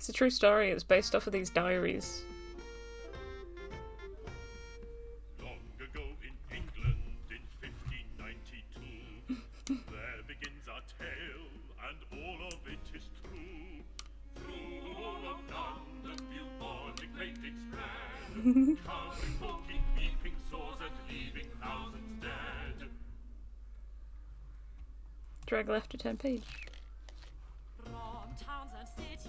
It's a true story. It's based off of these diaries. Long ago in England in 1592, there begins our tale, and all of it is true. Through all of London, newborn neglected spread, covering folk in weeping sores and leaving thousands dead. Drag left to 10 page. From towns and cities,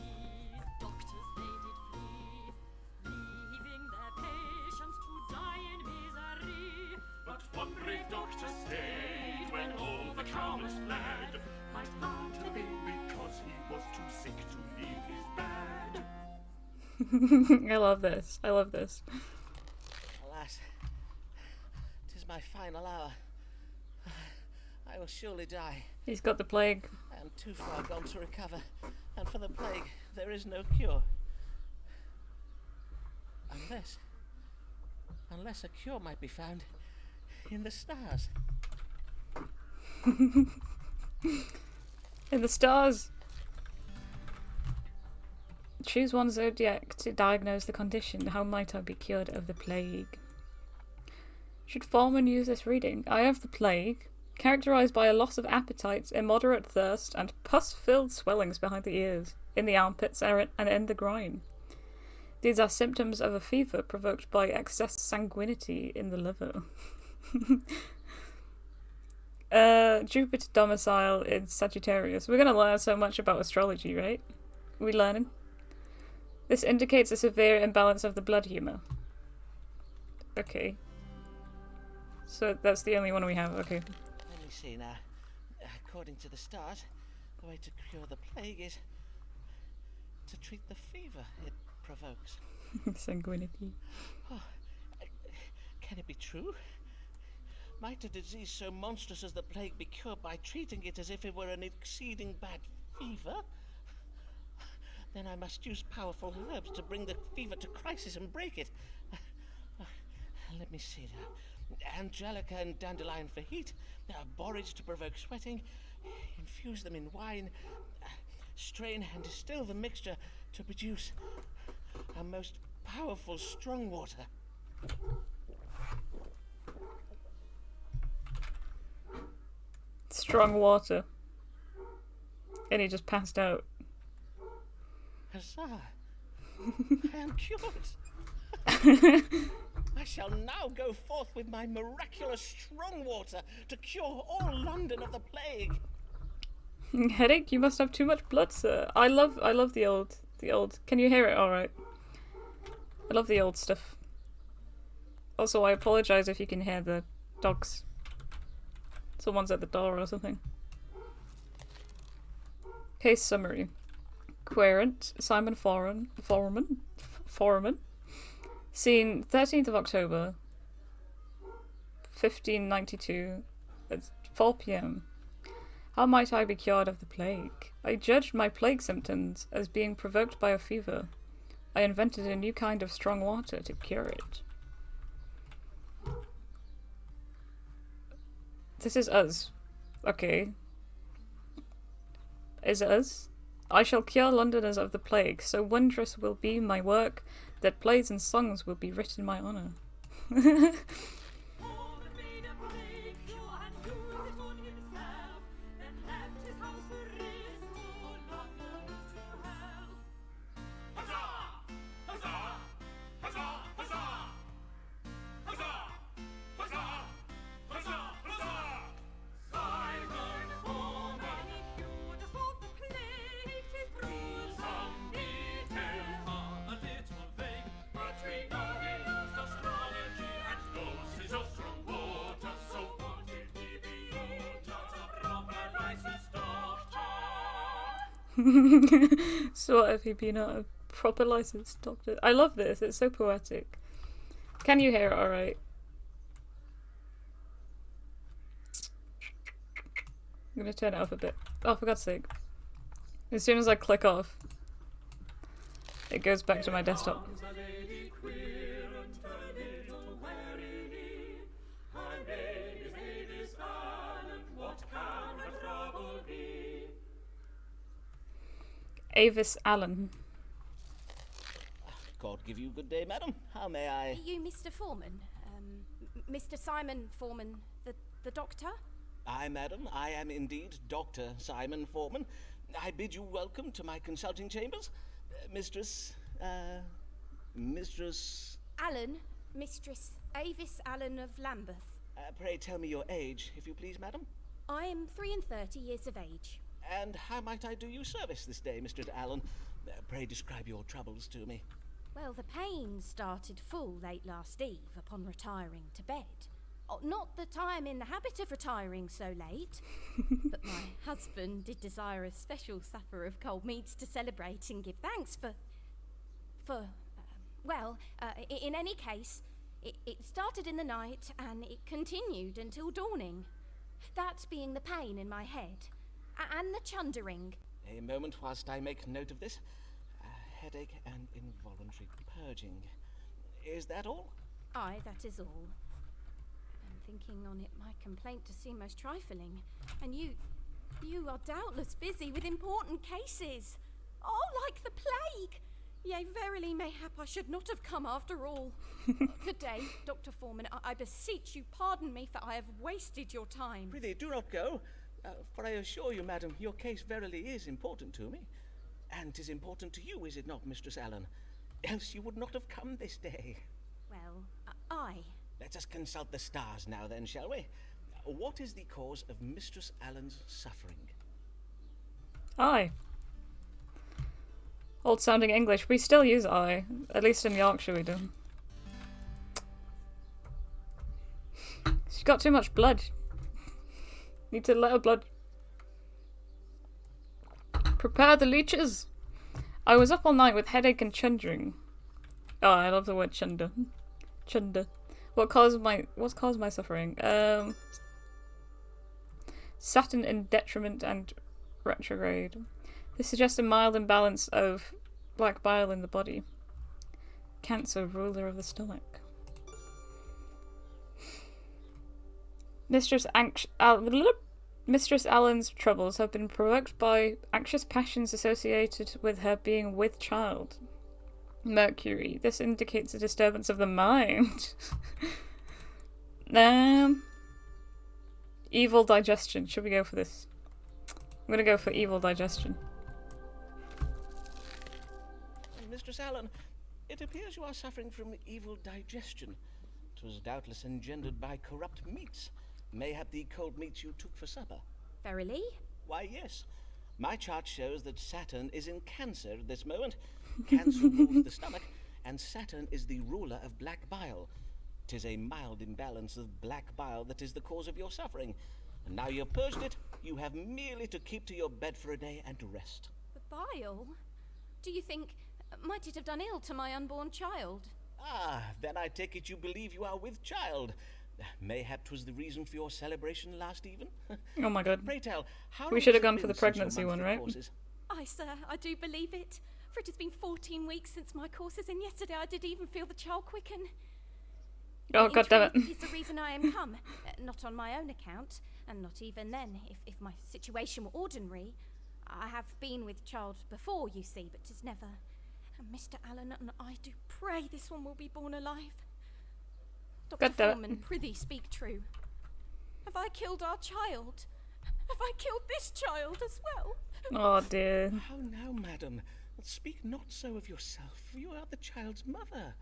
doctors they did flee, leaving their patients to die in misery. But one brave doctor stayed when all the cowards fled. Might not have been because he was too sick to leave his bed. I love this. I love this. Alas, 'tis my final hour. I will surely die. He's got the plague. I am too far gone to recover, and for the plague there is no cure. Unless a cure might be found in the stars. In the stars! Choose one zodiac to diagnose the condition. How might I be cured of the plague? Should foreman use this reading? I have the plague, characterized by a loss of appetite, immoderate thirst, and pus-filled swellings behind the ears, in the armpits, and in the groin. These are symptoms of a fever provoked by excess sanguinity in the liver. Jupiter domicile in Sagittarius. We're going to learn so much about astrology, right? We learning? This indicates a severe imbalance of the blood humour. Okay. So that's the only one we have, okay. Let me see now. According to the stars, the way to cure the plague is to treat the fever it provokes. Sanguinity. Oh, can it be true? Might a disease so monstrous as the plague be cured by treating it as if it were an exceeding bad fever? Then I must use powerful herbs to bring the fever to crisis and break it. Let me see now. Angelica and dandelion for heat, borage to provoke sweating, infuse them in wine, strain and distill the mixture to produce a most powerful strong water. Strong water. And he just passed out. Huzzah! I am cured! I shall now go forth with my miraculous strong water to cure all London of the plague. Headache? You must have too much blood, sir. I love the old. Can you hear it alright? I love the old stuff. Also, I apologise if you can hear the dogs. Someone's at the door or something. Case summary. Querent, Simon Foreman. Seen 13th of October, 1592, at 4 p.m. How might I be cured of the plague? I judged my plague symptoms as being provoked by a fever. I invented a new kind of strong water to cure it. This is us. Okay. Is it us? I shall cure Londoners of the plague, so wondrous will be my work that plays and songs will be written in my honour. So what if he been a proper licensed doctor? I love this, it's so poetic. Can you hear it alright? I'm gonna turn it up a bit. Oh, for God's sake. As soon as I click off, it goes back to my desktop. Avis Allen. God give you good day, madam. How may I... Are you Mr. Foreman? Mr. Simon Foreman, the doctor? Aye, madam, I am indeed Dr. Simon Foreman. I bid you welcome to my consulting chambers. Mistress... Allen, Mistress Avis Allen of Lambeth. Pray tell me your age, if you please, madam. I am 33 years of age. And how might I do you service this day, Mr. Allen? Pray describe your troubles to me. Well, the pain started full late last eve upon retiring to bed. Oh, not that I am in the habit of retiring so late, but my husband did desire a special supper of cold meats to celebrate and give thanks in any case, it started in the night and it continued until dawning. That being the pain in my head and the chundering. A moment whilst I make note of this. Headache and involuntary purging. Is that all? Aye, that is all. And thinking on it, my complaint to seem most trifling, and you are doubtless busy with important cases. Oh, like the plague! Yea, verily, mayhap I should not have come after all. Good day, Dr. Foreman. I beseech you, pardon me, for I have wasted your time. Prithee, do not go, for I assure you, madam, your case verily is important to me. And 'tis important to you, is it not, Mistress Allen? Else you would not have come this day. Well, aye. Let us consult the stars now then, shall we? What is the cause of Mistress Allen's suffering? I. Old-sounding English. We still use I. At least in Yorkshire we do. She's got too much blood. Need to let her blood... Prepare the leeches! I was up all night with headache and chundering. Oh, I love the word chunder. Chunder. What's caused my suffering? Saturn in detriment and retrograde. This suggests a mild imbalance of black bile in the body. Cancer, ruler of the stomach. Mistress Allen's troubles have been provoked by anxious passions associated with her being with child. Mercury. This indicates a disturbance of the mind. Evil digestion. Should we go for this? I'm gonna go for evil digestion. Mistress Allen, it appears you are suffering from evil digestion. 'Twas doubtless engendered by corrupt meats. Mayhap the cold meats you took for supper. Verily? Why, yes. My chart shows that Saturn is in Cancer at this moment. Cancer rules the stomach, and Saturn is the ruler of black bile. 'Tis a mild imbalance of black bile that is the cause of your suffering. And now you've purged it, you have merely to keep to your bed for a day and to rest. The bile? Do you think... might it have done ill to my unborn child? Ah, then I take it you believe you are with child. Mayhap 'twas the reason for your celebration last even. Oh my god. Pray tell, how We long should have has it gone for been the since your pregnancy one, monthly right? courses? Aye, sir, I do believe it. For it has been 14 weeks since my courses, and yesterday I did even feel the child quicken. Oh In god damn it. truth, is the reason I am come. Not on my own account, and not even then, if my situation were ordinary. I have been with child before, you see, but 'tis never. And Mr. Allen and I do pray this one will be born alive. Dr. God damn it. Foreman, prithee speak true. Have I killed our child? Have I killed this child as well? Oh dear. How now, madam? Speak not so of yourself. You are the child's mother.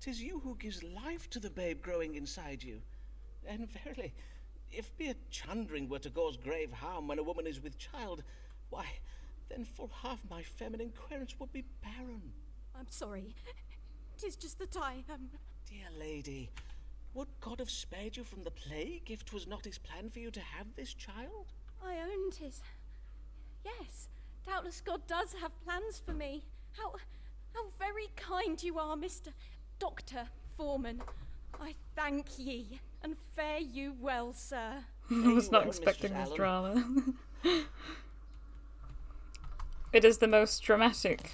'Tis you who gives life to the babe growing inside you. And verily, if mere chundering were to cause grave harm when a woman is with child, why, then full half my feminine querence would be barren. I'm sorry. 'Tis just that I am... Dear lady, would God have spared you from the plague if 'twas not his plan for you to have this child? I owned his... Yes, doubtless God does have plans for me. How very kind you are, Mr. Dr. Foreman. I thank ye, and fare you well, sir. I was not well, expecting Mistress this Allen. drama. It is the most dramatic.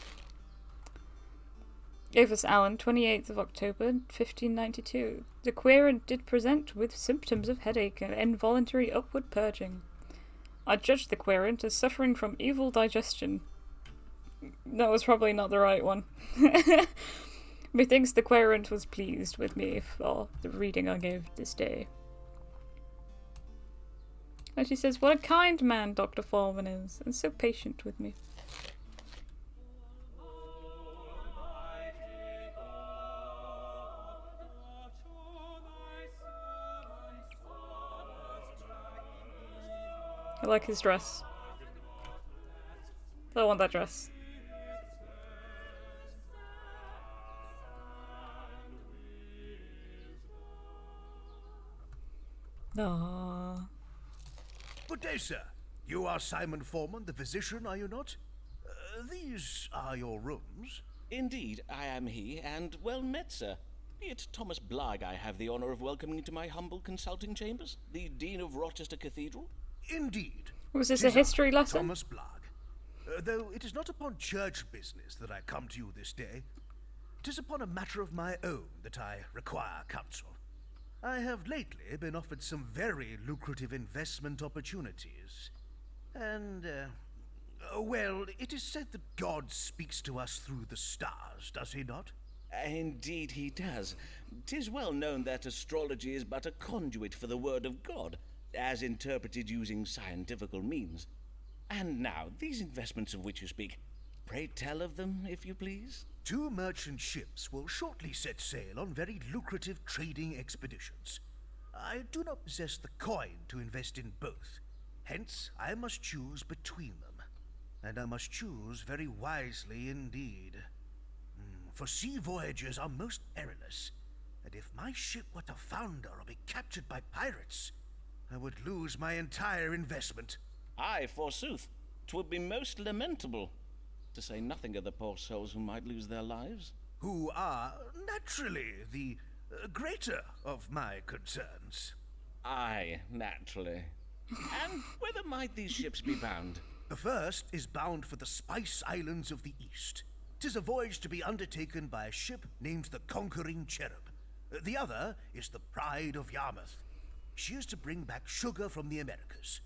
Avis Allen, 28th of October, 1592. The querent did present with symptoms of headache and involuntary upward purging. I judged the querent as suffering from evil digestion. That was probably not the right one. Methinks the querent was pleased with me for the reading I gave this day. And she says, what a kind man Dr. Foreman is, and so patient with me. I like his dress. I want that dress. Aww. Good day, sir. You are Simon Foreman, the physician, are you not? These are your rooms. Indeed, I am he, and well met, sir. Be it Thomas Blagg I have the honour of welcoming to my humble consulting chambers, the Dean of Rochester Cathedral. Indeed. Was this a history lesson? Thomas Blagg. Though it is not upon church business that I come to you this day. 'Tis upon a matter of my own that I require counsel. I have lately been offered some very lucrative investment opportunities. And, well, it is said that God speaks to us through the stars, does he not? Indeed he does. 'Tis well known that astrology is but a conduit for the word of God, as interpreted using scientifical means. And now, these investments of which you speak, pray tell of them, if you please. 2 merchant ships will shortly set sail on very lucrative trading expeditions. I do not possess the coin to invest in both. Hence, I must choose between them. And I must choose very wisely indeed. For sea voyages are most perilous, and if my ship were to founder or be captured by pirates, I would lose my entire investment. Aye, forsooth, 'twould be most lamentable, to say nothing of the poor souls who might lose their lives. Who are, naturally, the greater of my concerns. Aye, naturally. And whither might these ships be bound? The first is bound for the Spice Islands of the East. 'Tis a voyage to be undertaken by a ship named the Conquering Cherub. The other is the Pride of Yarmouth. She is to bring back sugar from the Americas.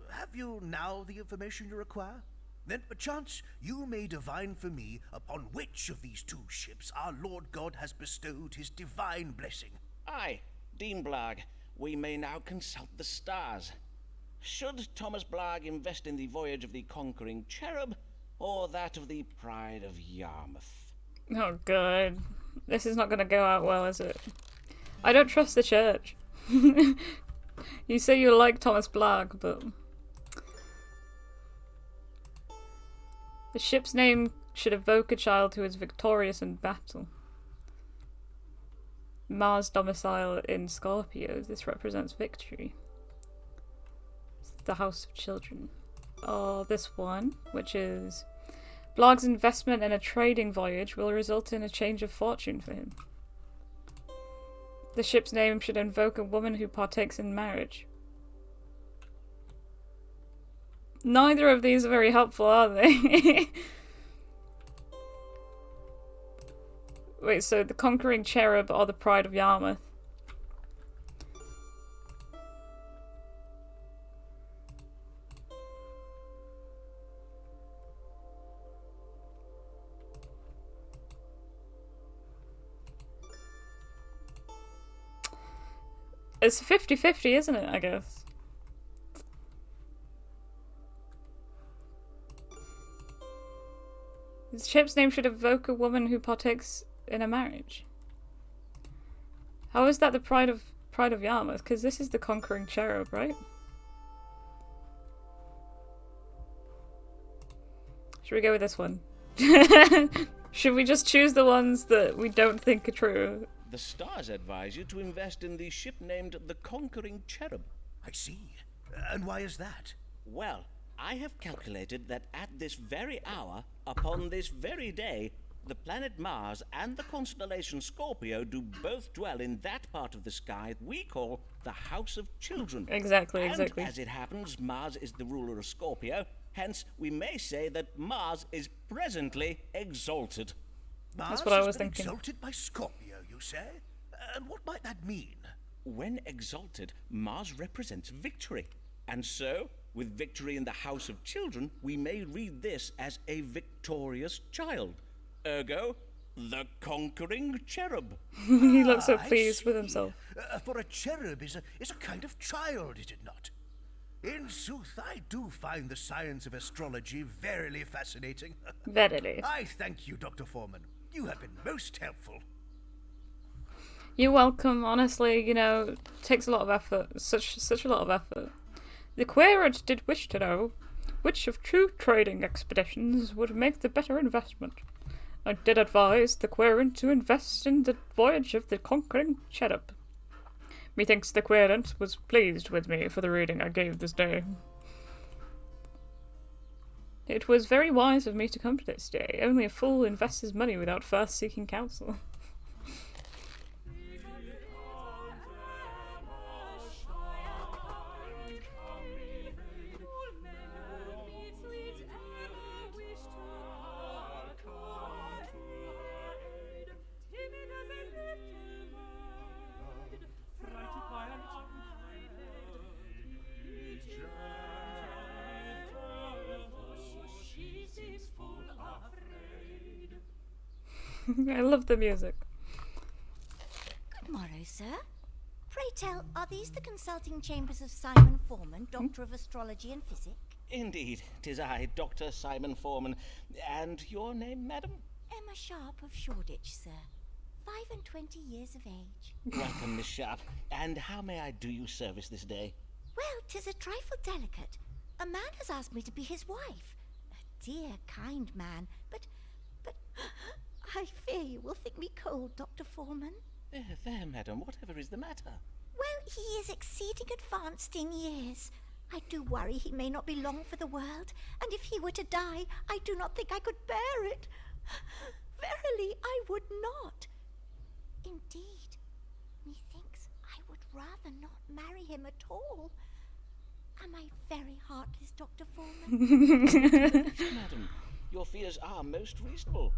Have you now the information you require? Then perchance you may divine for me upon which of these 2 ships our Lord God has bestowed his divine blessing. Aye, Dean Blagg, we may now consult the stars. Should Thomas Blagg invest in the voyage of the Conquering Cherub, or that of the Pride of Yarmouth? Oh god. This is not going to go out well, is it? I don't trust the church. You say you like Thomas Blagg, but... The ship's name should evoke a child who is victorious in battle. Mars domicile in Scorpio. This represents victory. It's the House of Children. Or this one, which is... Blagg's investment in a trading voyage will result in a change of fortune for him. The ship's name should invoke a woman who partakes in marriage. Neither of these are very helpful, are they? Wait, so the Conquering Cherub or the Pride of Yarmouth? It's 50-50, isn't it, I guess? The ship's name should evoke a woman who partakes in a marriage. How is that the Pride of Yarmouth? Because this is the Conquering Cherub, right? Should we go with this one? Should we just choose the ones that we don't think are true? The stars advise you to invest in the ship named the Conquering Cherub. I see. And why is that? Well, I have calculated that at this very hour, upon this very day, the planet Mars and the constellation Scorpio do both dwell in that part of the sky we call the House of Children. Exactly. And as it happens, Mars is the ruler of Scorpio, hence we may say that Mars is presently exalted. That's what I was has been thinking. Exalted by Scorpio, you say? And what might that mean? When exalted, Mars represents victory. And so, with victory in the House of Children, we may read this as a victorious child. Ergo, The conquering cherub. He looks so I pleased with see. himself. For a cherub is a kind of child, is it not? In sooth, I do find the science of astrology verily fascinating. Verily. I thank you, Dr. Foreman. You have been most helpful. You're welcome. Honestly, takes a lot of effort. Such a lot of effort. The querent did wish to know which of two trading expeditions would make the better investment. I did advise the querent to invest in the voyage of the conquering cherub. Methinks the querent was pleased with me for the reading I gave this day. It was very wise of me to come to this day. Only a fool invests his money without first seeking counsel. I love the music. Good morrow, sir. Pray tell, are these the consulting chambers of Simon Foreman, Doctor of Astrology and Physic? Indeed, 'tis I, Dr. Simon Foreman. And your name, madam? Emma Sharp of Shoreditch, sir. 25 years of age. Welcome, Miss Sharp. And how may I do you service this day? Well, 'tis a trifle delicate. A man has asked me to be his wife. A dear, kind man, but I fear you will think me cold, Dr. Foreman. There, madam, whatever is the matter? Well, he is exceeding advanced in years. I do worry he may not be long for the world, and if he were to die, I do not think I could bear it. Verily, I would not. Indeed, methinks I would rather not marry him at all. Am I very heartless, Dr. Foreman? Madam, your fears are most reasonable.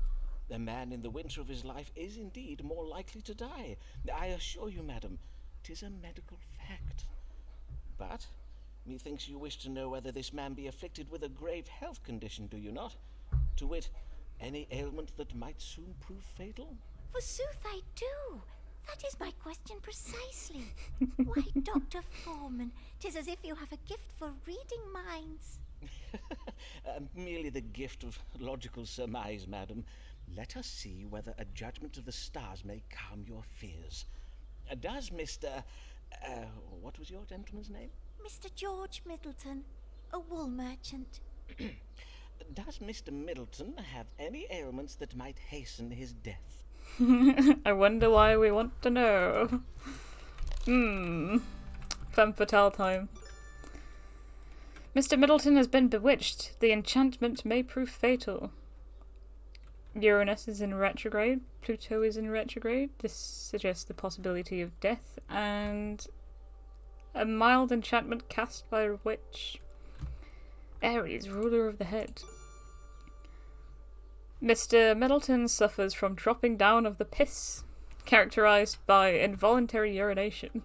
The man in the winter of his life is indeed more likely to die. I assure you, madam, 'tis a medical fact. But methinks you wish to know whether this man be afflicted with a grave health condition, do you not? To wit, any ailment that might soon prove fatal? Forsooth I do. That is my question precisely. Why, Dr. Foreman, 'tis as if you have a gift for reading minds. Merely the gift of logical surmise, madam. Let us see whether a judgment of the stars may calm your fears. Does Mr. What was your gentleman's name? Mr. George Middleton, a wool merchant. Does Mr. Middleton have any ailments that might hasten his death? I wonder why we want to know. Femme fatale time. Mr. Middleton has been bewitched. The enchantment may prove fatal. Uranus is in retrograde. Pluto is in retrograde. This suggests the possibility of death and a mild enchantment cast by a witch. Aries, ruler of the head. Mr. Middleton suffers from dropping down of the piss, characterized by involuntary urination.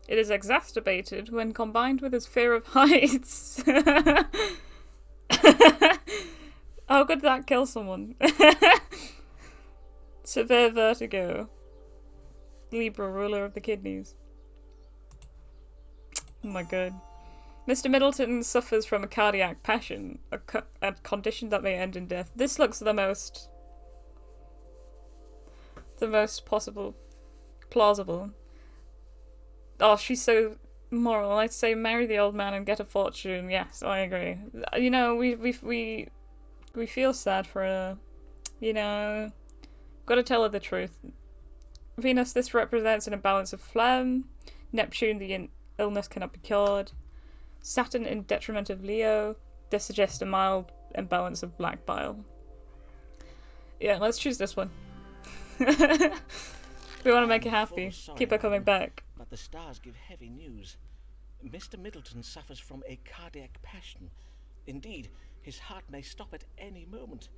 It is exacerbated when combined with his fear of heights. How could that kill someone? Severe vertigo. Libra, ruler of the kidneys. Oh my god. Mr. Middleton suffers from a cardiac passion, a condition that may end in death. This looks the most possible, plausible. Oh, she's so moral. I'd say marry the old man and get a fortune. Yes, I agree. You know, we feel sad for her. You know, gotta tell her the truth. Venus, this represents an imbalance of phlegm. Neptune, the illness cannot be cured. Saturn, in detriment of Leo. This suggests a mild imbalance of black bile. Yeah, let's choose this one. We want to make her happy. Keep her coming back. But the stars give heavy news. Mr. Middleton suffers from a cardiac passion. Indeed, his heart may stop at any moment.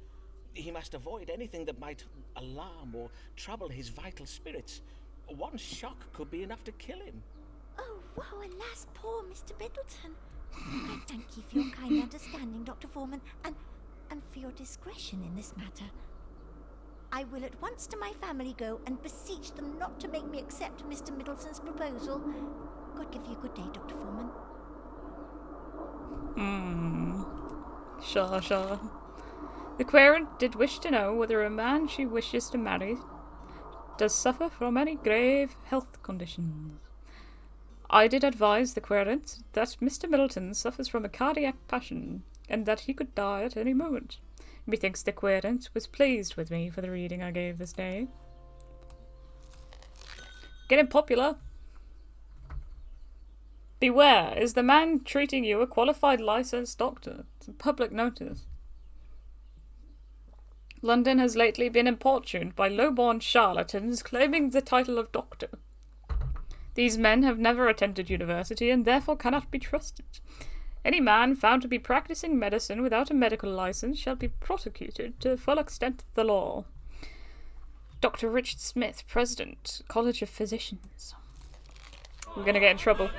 He must avoid anything that might alarm or trouble his vital spirits. One shock could be enough to kill him. Oh, woe, alas, poor Mr. Middleton. I thank you for your kind understanding, Dr. Foreman, and for your discretion in this matter. I will at once to my family go and beseech them not to make me accept Mr. Middleton's proposal. God give you a good day, Dr. Foreman. Sure. The querent did wish to know whether a man she wishes to marry does suffer from any grave health conditions. I did advise the querent that Mr. Middleton suffers from a cardiac passion, and that he could die at any moment. Methinks the querent was pleased with me for the reading I gave this day. Getting popular. Beware, is the man treating you a qualified licensed doctor? It's a public notice. London has lately been importuned by low-born charlatans claiming the title of doctor. These men have never attended university and therefore cannot be trusted. Any man found to be practicing medicine without a medical license shall be prosecuted to the full extent of the law. Dr. Richard Smith, President, College of Physicians. We're gonna get in trouble.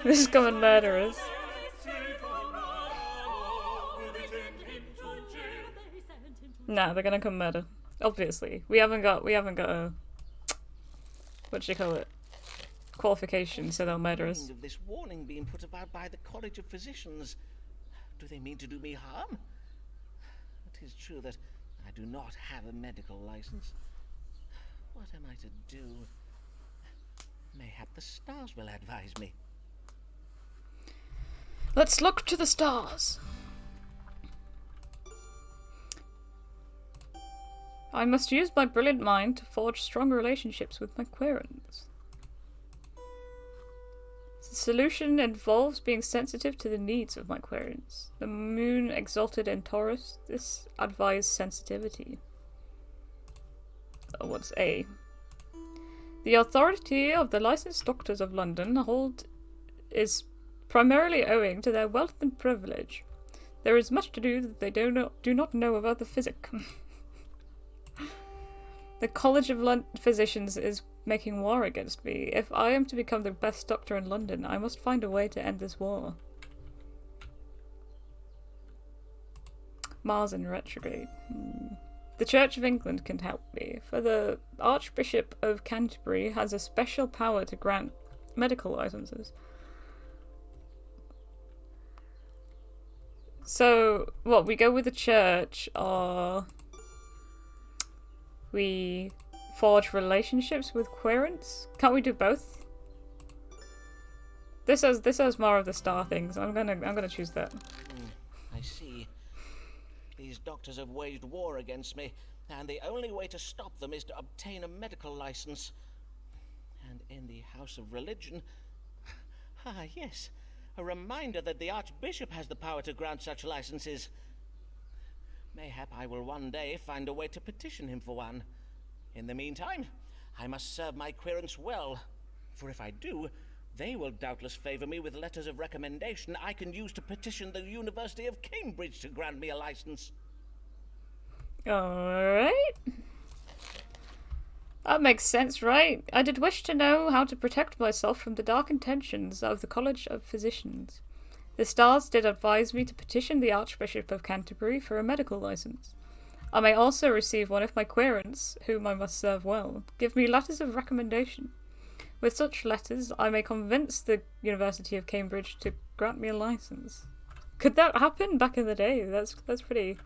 This is coming murderers. Nah, they're gonna come murder. Obviously. We haven't got a what do you call it? Qualification, so they'll murder us. Of this warning being put about by the College of Physicians. Do they mean to do me harm? It is true that I do not have a medical license. What am I to do? Mayhap the stars will advise me. Let's look to the stars. I must use my brilliant mind to forge strong relationships with my querents. The solution involves being sensitive to the needs of my querents. The moon exalted in Taurus, this advised sensitivity. Oh, what's A? The authority of the licensed doctors of London is primarily owing to their wealth and privilege. There is much to do that they do not know about the physic. The College of Physicians is making war against me. If I am to become the best doctor in London, I must find a way to end this war. Mars in retrograde. The Church of England can help me, for the Archbishop of Canterbury has a special power to grant medical licenses. So, what, we go with the Church, or we forge relationships with querents? Can't we do both? This has more of the star things. I'm gonna choose that. I see. These doctors have waged war against me, and the only way to stop them is to obtain a medical license. And in the House of Religion... Ah, yes. A reminder that the Archbishop has the power to grant such licenses. Mayhap I will one day find a way to petition him for one. In the meantime, I must serve my querents well, for if I do, they will doubtless favour me with letters of recommendation I can use to petition the University of Cambridge to grant me a license. Alright. That makes sense, right? I did wish to know how to protect myself from the dark intentions of the College of Physicians. The stars did advise me to petition the Archbishop of Canterbury for a medical license. I may also receive one if my querents, whom I must serve well, give me letters of recommendation. With such letters, I may convince the University of Cambridge to grant me a license. Could that happen back in the day? That's pretty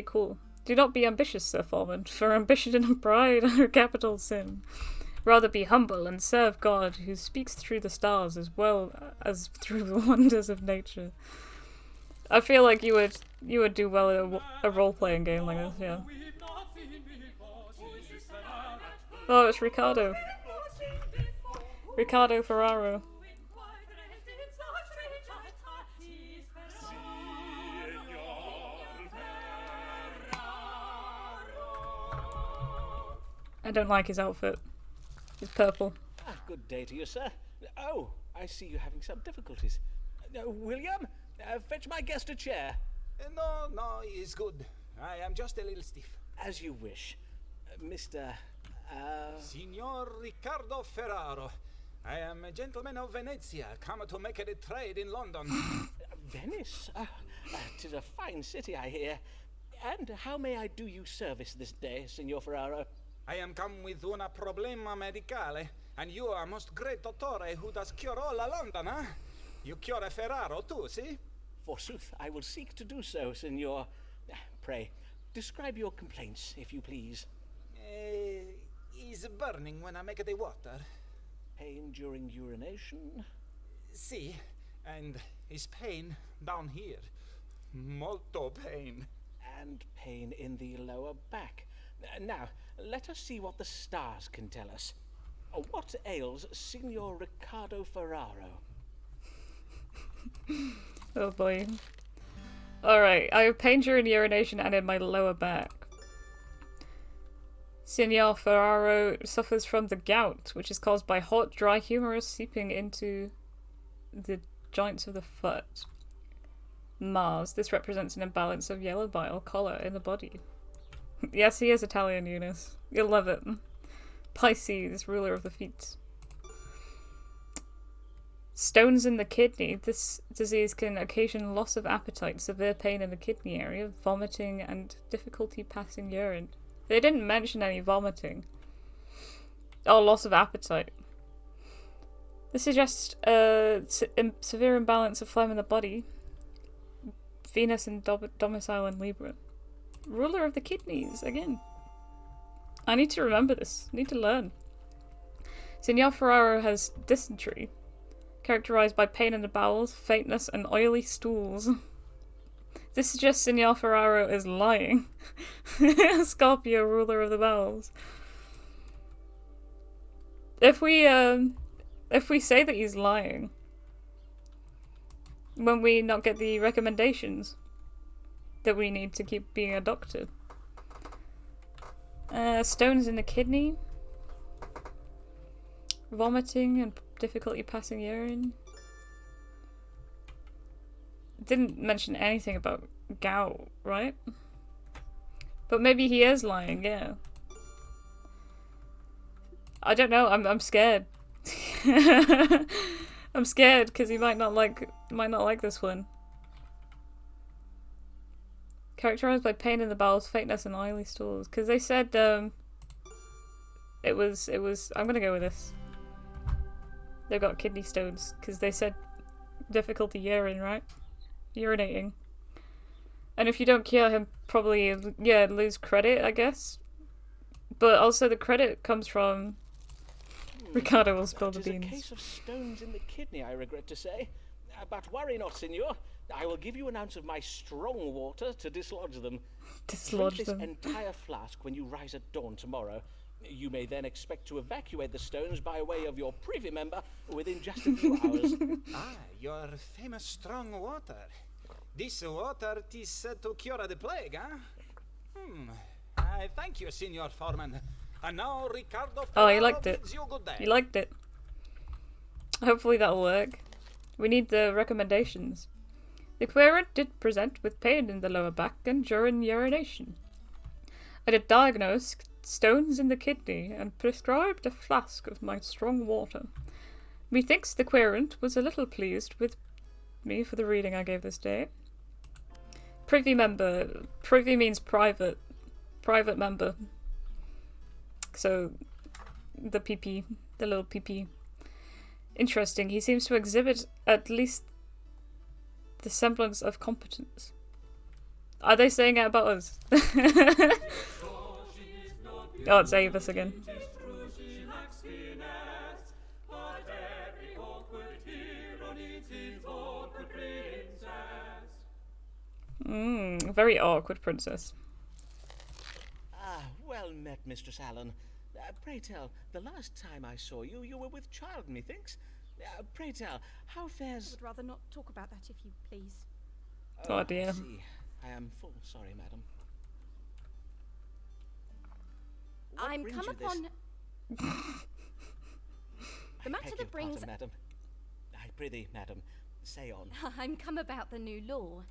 cool. Do not be ambitious, Sir Foreman, for ambition and pride are a capital sin. Rather be humble and serve God, who speaks through the stars as well as through the wonders of nature. I feel like you would do well in a role-playing game like this, yeah. Oh, it's Ricardo. Ricardo Ferraro. I don't like his outfit. It's purple. Ah, good day to you, sir. Oh, I see you're having some difficulties. William, fetch my guest a chair. No, it's good. I am just a little stiff. As you wish. Mr. Signor Riccardo Ferraro. I am a gentleman of Venezia, come to make a trade in London. Venice? 'Tis a fine city, I hear. And how may I do you service this day, Signor Ferraro? I am come with una problema medicale, and you are most great dottore who does cure all London, huh? You cure Ferraro too, see? Forsooth, I will seek to do so, Signor. Pray, describe your complaints, if you please. Is burning when I make the water. Pain during urination? See, and is pain down here. Molto pain. And pain in the lower back. Now, let us see what the stars can tell us. What ails Signor Riccardo Ferraro? Oh boy. Alright, I have pain during urination and in my lower back. Signor Ferraro suffers from the gout, which is caused by hot, dry humerus seeping into the joints of the foot. Mars. This represents an imbalance of yellow bile color in the body. Yes, he is Italian, Eunice. You'll love it. Pisces, ruler of the feet. Stones in the kidney. This disease can occasion loss of appetite, severe pain in the kidney area, vomiting, and difficulty passing urine. They didn't mention any vomiting. Oh, loss of appetite. This suggests a severe imbalance of phlegm in the body. Venus in domicile in Libra. Ruler of the kidneys, again. I need to remember this. I need to learn. Signor Ferraro has dysentery, characterized by pain in the bowels, faintness, and oily stools. This suggests Signor Ferraro is lying. Scorpio, ruler of the bowels. If we say that he's lying, when we not get the recommendations that we need to keep being a doctor. Stones in the kidney. Vomiting and difficulty passing urine. Didn't mention anything about gout, right? But maybe he is lying, yeah. I don't know, I'm scared. I'm scared because he might not like this one. Characterized by pain in the bowels, faintness, and oily stools. Because they said it was. I'm gonna go with this. They've got kidney stones because they said difficulty urine, right? Urinating. And if you don't cure him, probably lose credit, I guess. But also the credit comes from. Ricardo will spill the beans. It is a case of stones in the kidney, I regret to say. But worry not, Signor. I will give you an ounce of my strong water to dislodge them. Dislodge Drink them. this entire flask when you rise at dawn tomorrow. You may then expect to evacuate the stones by way of your privy member within just a few hours. Your famous strong water. This water is said to cure the plague, huh? I thank you, Signor Foreman. And now, Ricardo. Oh, he liked it. bids you good day. He liked it. Hopefully that'll work. We need the recommendations. The querent did present with pain in the lower back and during urination. I did diagnose stones in the kidney and prescribed a flask of my strong water. Methinks the querent was a little pleased with me for the reading I gave this day. Privy member. Privy means private. Private member. So, the PP. The little PP. Interesting. He seems to exhibit at least the semblance of competence. Are they saying it about us? Oh, it's Avis again. Very awkward princess. Well met, Mistress Allen. Pray tell, the last time I saw you, you were with child, methinks. Pray tell, how fares... I would rather not talk about that, if you please. Oh dear. I see. I am full sorry, madam. What I'm brings come you this? upon... The matter Beg your that brings... pardon, madam. I prithee, madam, say on. I'm come about the new law.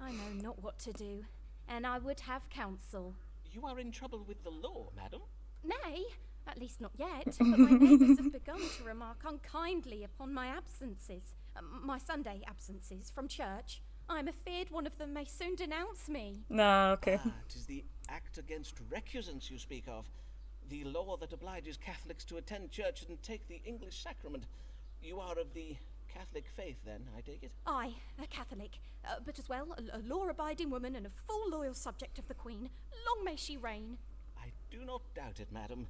I know not what to do, and I would have counsel. You are in trouble with the law, madam? Nay, At least not yet, but my neighbours have begun to remark unkindly upon my absences, my Sunday absences from church. I am afeard one of them may soon denounce me. No, okay. Ah, 'tis the Act Against Recusants you speak of. The law that obliges Catholics to attend church and take the English sacrament. You are of the Catholic faith, then, I take it? I, a Catholic, but as well a law-abiding woman and a full loyal subject of the Queen. Long may she reign. I do not doubt it, madam.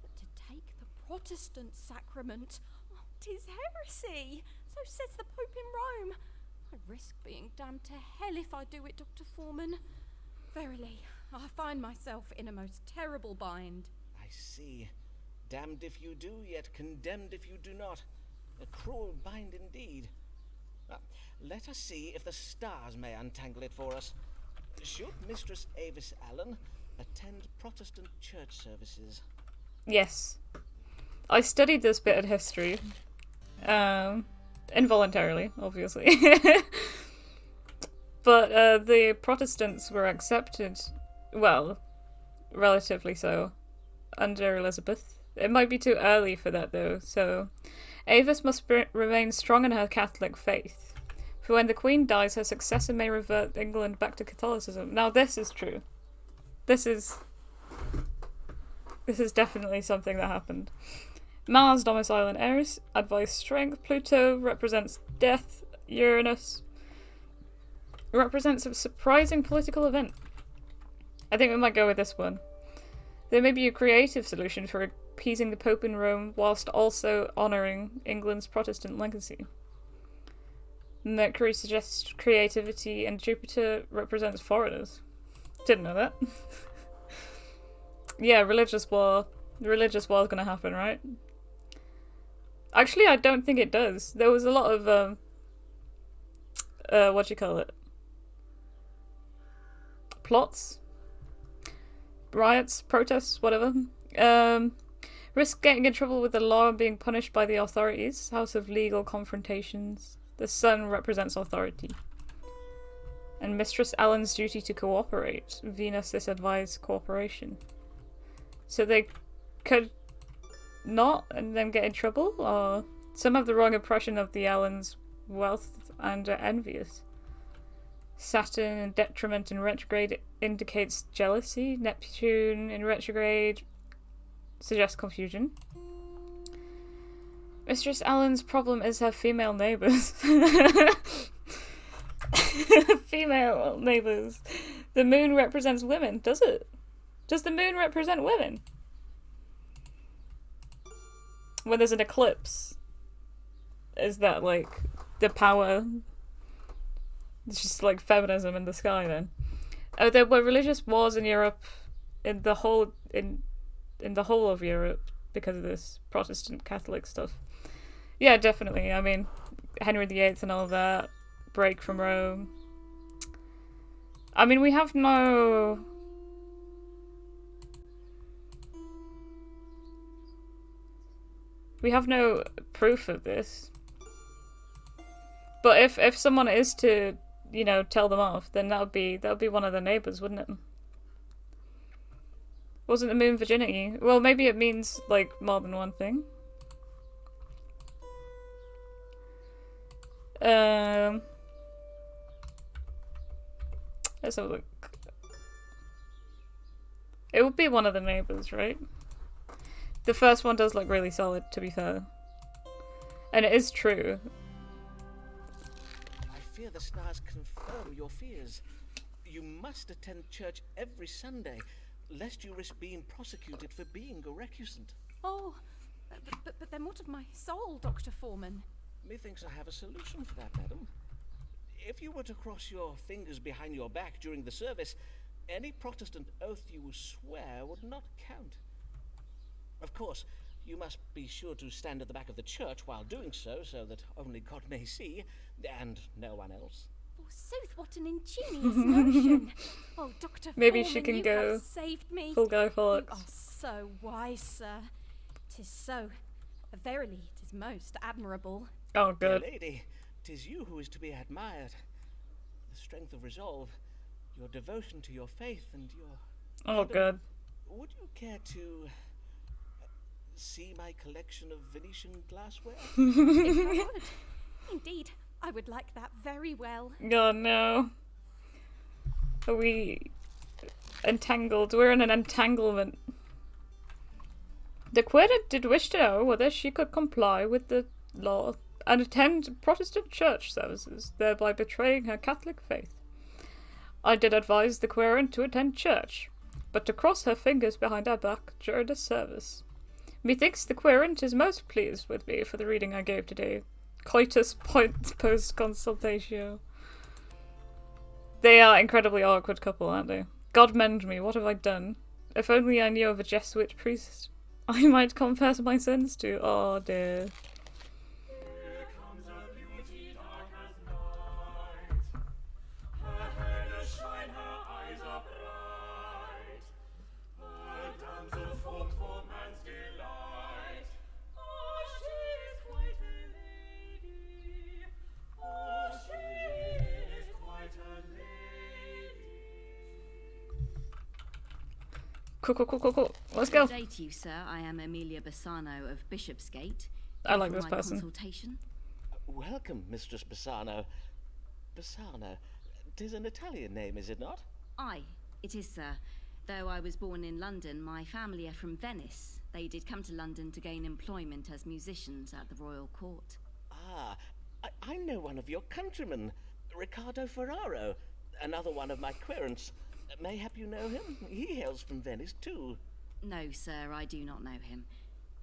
But to take the Protestant sacrament, 'tis heresy. So says the Pope in Rome. I risk being damned to hell if I do it, Dr. Foreman. Verily, I find myself in a most terrible bind. I see. Damned if you do, yet condemned if you do not. A cruel bind indeed. Let us see if the stars may untangle it for us. Should Mistress Avis Allen attend Protestant church services? Yes. I studied this bit of history. Involuntarily, obviously. But the Protestants were accepted, well, relatively so, under Elizabeth. It might be too early for that, though, so Avis must remain strong in her Catholic faith. For when the Queen dies, her successor may revert England back to Catholicism. Now, this is true. This is definitely something that happened. Mars, domicile in Aries, advice strength. Pluto represents death. Uranus represents a surprising political event. I think we might go with this one. There may be a creative solution for appeasing the Pope in Rome whilst also honouring England's Protestant legacy. Mercury suggests creativity and Jupiter represents foreigners. Didn't know that. Yeah, religious war. The religious war is going to happen, right? Actually, I don't think it does. There was a lot of, what do you call it? Plots? Riots? Protests? Whatever. Risk getting in trouble with the law and being punished by the authorities. House of legal confrontations. The sun represents authority. And Mistress Allen's duty to cooperate. Venus disadvised cooperation. So they could not and then get in trouble, or some have the wrong impression of the Allens' wealth and are envious. Saturn in detriment in retrograde indicates jealousy. Neptune in retrograde suggests confusion. Mistress Allen's problem is her female neighbours. Female neighbours. The moon represents women, does it? Does the moon represent women? When there's an eclipse, is that like the power? It's just like feminism in the sky then. Oh, there were religious wars in Europe, in the whole of Europe because of this Protestant Catholic stuff. Yeah, definitely. I mean, Henry VIII and all that, break from Rome. I mean, we have no proof of this. But if someone is to, you know, tell them off, then that would be one of the neighbours, wouldn't it? Wasn't the moon virginity? Well, maybe it means like more than one thing. Let's have a look. It would be one of the neighbours, right? The first one does look really solid, to be fair. And it is true. I fear the stars confirm your fears. You must attend church every Sunday, lest you risk being prosecuted for being a recusant. Oh, but then what of my soul, Dr. Foreman? Methinks I have a solution for that, madam. If you were to cross your fingers behind your back during the service, any Protestant oath you swear would not count. Of course, you must be sure to stand at the back of the church while doing so that only God may see, and no one else. Forsooth, what an ingenious notion! Oh, Dr. Maybe Foreman, she can you go have saved me. full Guy You Fawkes. are so wise, sir. 'Tis so. Verily, 'tis most admirable. Oh, Dear good. lady, 'tis you who is to be admired. The strength of resolve, your devotion to your faith, and your... Oh, good. Would you care to see my collection of Venetian glassware? If I would. Indeed, I would like that very well. Oh no. Are we entangled? We're in an entanglement. The querent did wish to know whether she could comply with the law and attend Protestant church services, thereby betraying her Catholic faith. I did advise the querent to attend church, but to cross her fingers behind her back during the service. Methinks the querent is most pleased with me for the reading I gave today. Coitus point post consultatio. They are incredibly awkward couple, aren't they? God mend me, what have I done? If only I knew of a Jesuit priest I might confess my sins to. Oh dear. Here comes a beauty dark as night. Her hair does shine, her eyes are bright. Her damsel formed for man's delight. Oh, she is quite a lady. Oh, she is Quite a lady. Cool. Let's go. Good day to you, sir. I am Amelia Bassano of Bishopsgate. I like Here this for my person. Consultation. Welcome, Mistress Bassano. Bassano. 'Tis an Italian name, is it not? Aye, it is, sir. Though I was born in London, my family are from Venice. They did come to London to gain employment as musicians at the royal court. Ah, I know one of your countrymen, Riccardo Ferraro, another one of my querents. Mayhap you know him? He hails from Venice too. No, sir, I do not know him.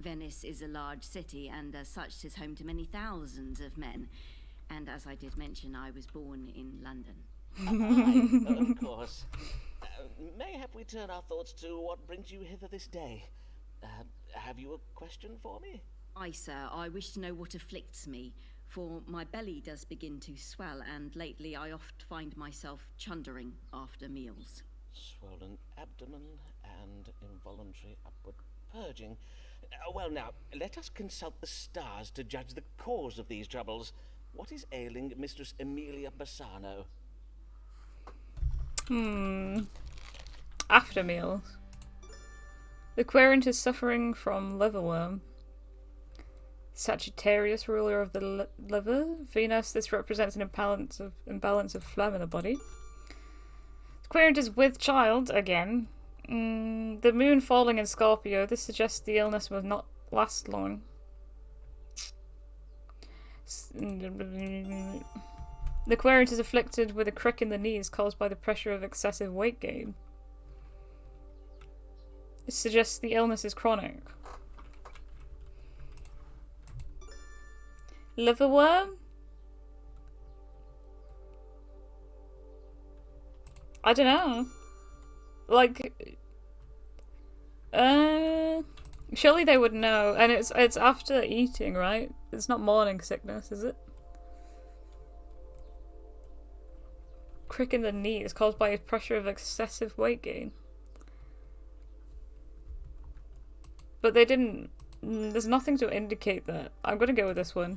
Venice is a large city, and as such 'tis home to many thousands of men. And as I did mention, I was born in London. Aye, of course. Mayhap we turn our thoughts to what brings you hither this day. Have you a question for me? Aye, sir, I wish to know what afflicts me, for my belly does begin to swell, and lately I oft find myself chundering after meals. Swollen abdomen and involuntary upward purging. Well now, let us consult the stars to judge the cause of these troubles. What is ailing Mistress Amelia Bassano? After meals. The querent is suffering from liverworm. Sagittarius, ruler of the liver. Venus, this represents an imbalance of phlegm in the body. The querent is with child, again. The moon falling in Scorpio, this suggests the illness will not last long. The querent is afflicted with a crick in the knees caused by the pressure of excessive weight gain. This suggests the illness is chronic. Liverworm? I don't know. Like, surely they would know. And it's after eating, right? It's not morning sickness, is it? Crick in the knee is caused by a pressure of excessive weight gain. But they didn't. There's nothing to indicate that. I'm gonna go with this one.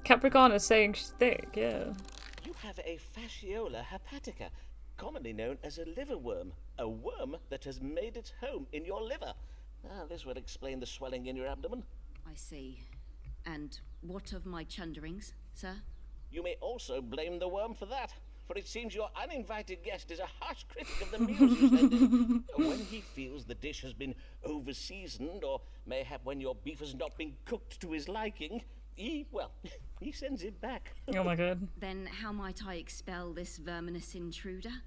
Capricorn is saying she's thick, yeah. You have a fasciola hepatica, commonly known as a liverworm, a worm that has made its home in your liver. This would explain the swelling in your abdomen. I see. And what of my chunderings, sir? You may also blame the worm for that, for it seems your uninvited guest is a harsh critic of the meals you send him. When he feels the dish has been over-seasoned, or mayhap when your beef has not been cooked to his liking, he sends it back. Oh my god. Then how might I expel this verminous intruder?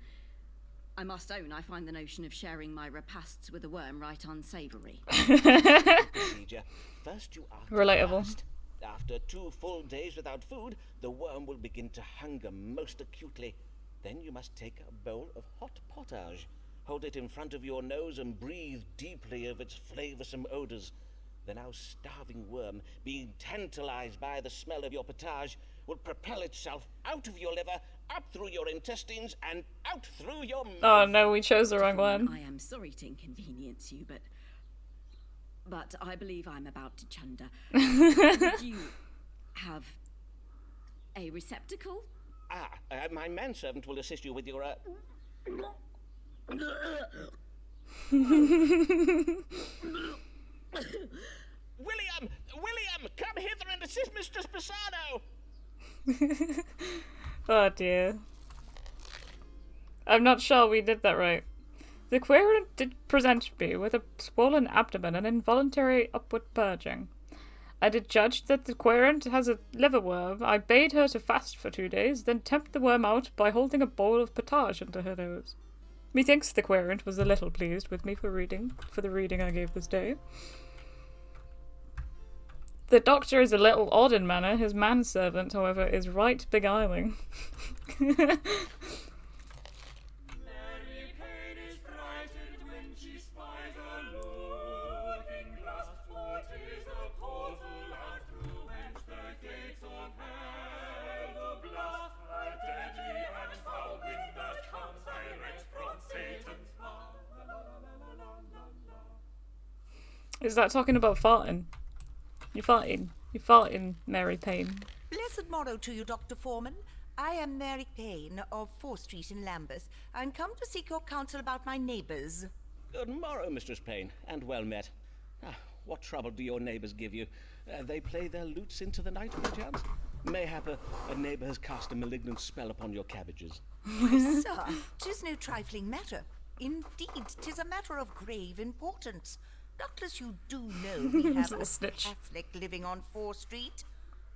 I must own I find the notion of sharing my repasts with a worm right unsavoury. Procedure. First you are to Relatable. fast. After 2 full days without food, the worm will begin to hunger most acutely. Then you must take a bowl of hot pottage. Hold it in front of your nose and breathe deeply of its flavoursome odours. The now starving worm, being tantalized by the smell of your potage, will propel itself out of your liver, up through your intestines, and out through your mouth. Oh no, we chose the wrong one. I am sorry to inconvenience you, but I believe I'm about to chunder. Would you have a receptacle? My manservant will assist you with your, William! William! Come hither and assist Mistress Pisano! Oh dear. I'm not sure we did that right. The querent did present me with a swollen abdomen and involuntary upward purging. I did judge that the querent has a liverworm. I bade her to fast for 2 days, then tempt the worm out by holding a bowl of potage under her nose. Methinks the querent was a little pleased with me for the reading I gave this day. The doctor is a little odd in manner. His manservant, however, is right beguiling. Is that talking about farting? You're farting, Mary Payne. Blessed morrow to you, Dr. Foreman. I am Mary Payne of 4th Street in Lambeth. I'm come to seek your counsel about my neighbours. Good morrow, Mistress Payne, and well met. What trouble do your neighbours give you? They play their lutes into the night, perchance? Mayhap a neighbour has cast a malignant spell upon your cabbages. Sir, 'tis no trifling matter. Indeed, 'tis a matter of grave importance. Doubtless you do know we have a Catholic living on 4th Street.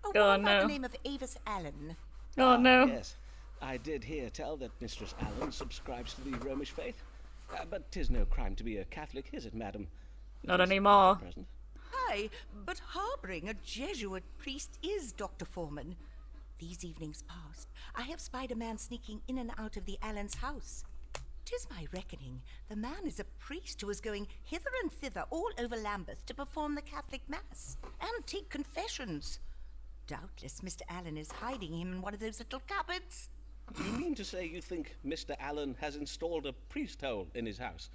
Oh, one by no. the name of Avis Allen. Oh, no. Yes, I did hear tell that Mistress Allen subscribes to the Romish faith. But 'tis no crime to be a Catholic, is it, madam? Not anymore. Present. Aye, but harbouring a Jesuit priest is, Dr. Foreman. These evenings past, I have spied a man sneaking in and out of the Allens' house. 'Tis my reckoning the man is a priest who is going hither and thither all over Lambeth to perform the Catholic Mass and take confessions. Doubtless Mr. Allen is hiding him in one of those little cupboards. You mean to say you think Mr. Allen has installed a priest hole in his house?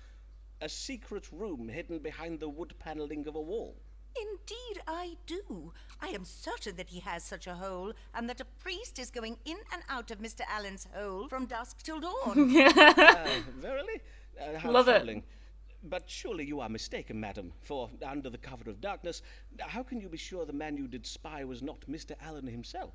A secret room hidden behind the wood panelling of a wall? Indeed I do. I am certain that he has such a hole, and that a priest is going in and out of Mr. Allen's hole from dusk till dawn. Verily? How Love troubling. But surely you are mistaken, madam, for under the cover of darkness, how can you be sure the man you did spy was not Mr. Allen himself?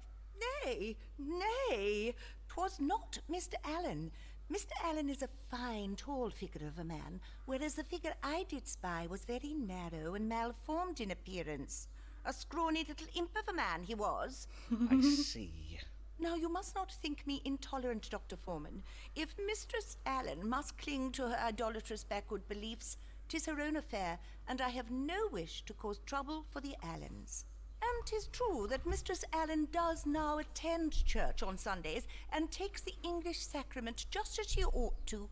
Nay, 'twas not Mr. Allen. Mr. Allen is a fine, tall figure of a man, whereas the figure I did spy was very narrow and malformed in appearance. A scrawny little imp of a man he was. I see. Now, you must not think me intolerant, Dr. Foreman. If Mistress Allen must cling to her idolatrous backward beliefs, 'tis her own affair, and I have no wish to cause trouble for the Allens. And 'tis true that Mistress Allen does now attend church on Sundays and takes the English sacrament just as she ought to.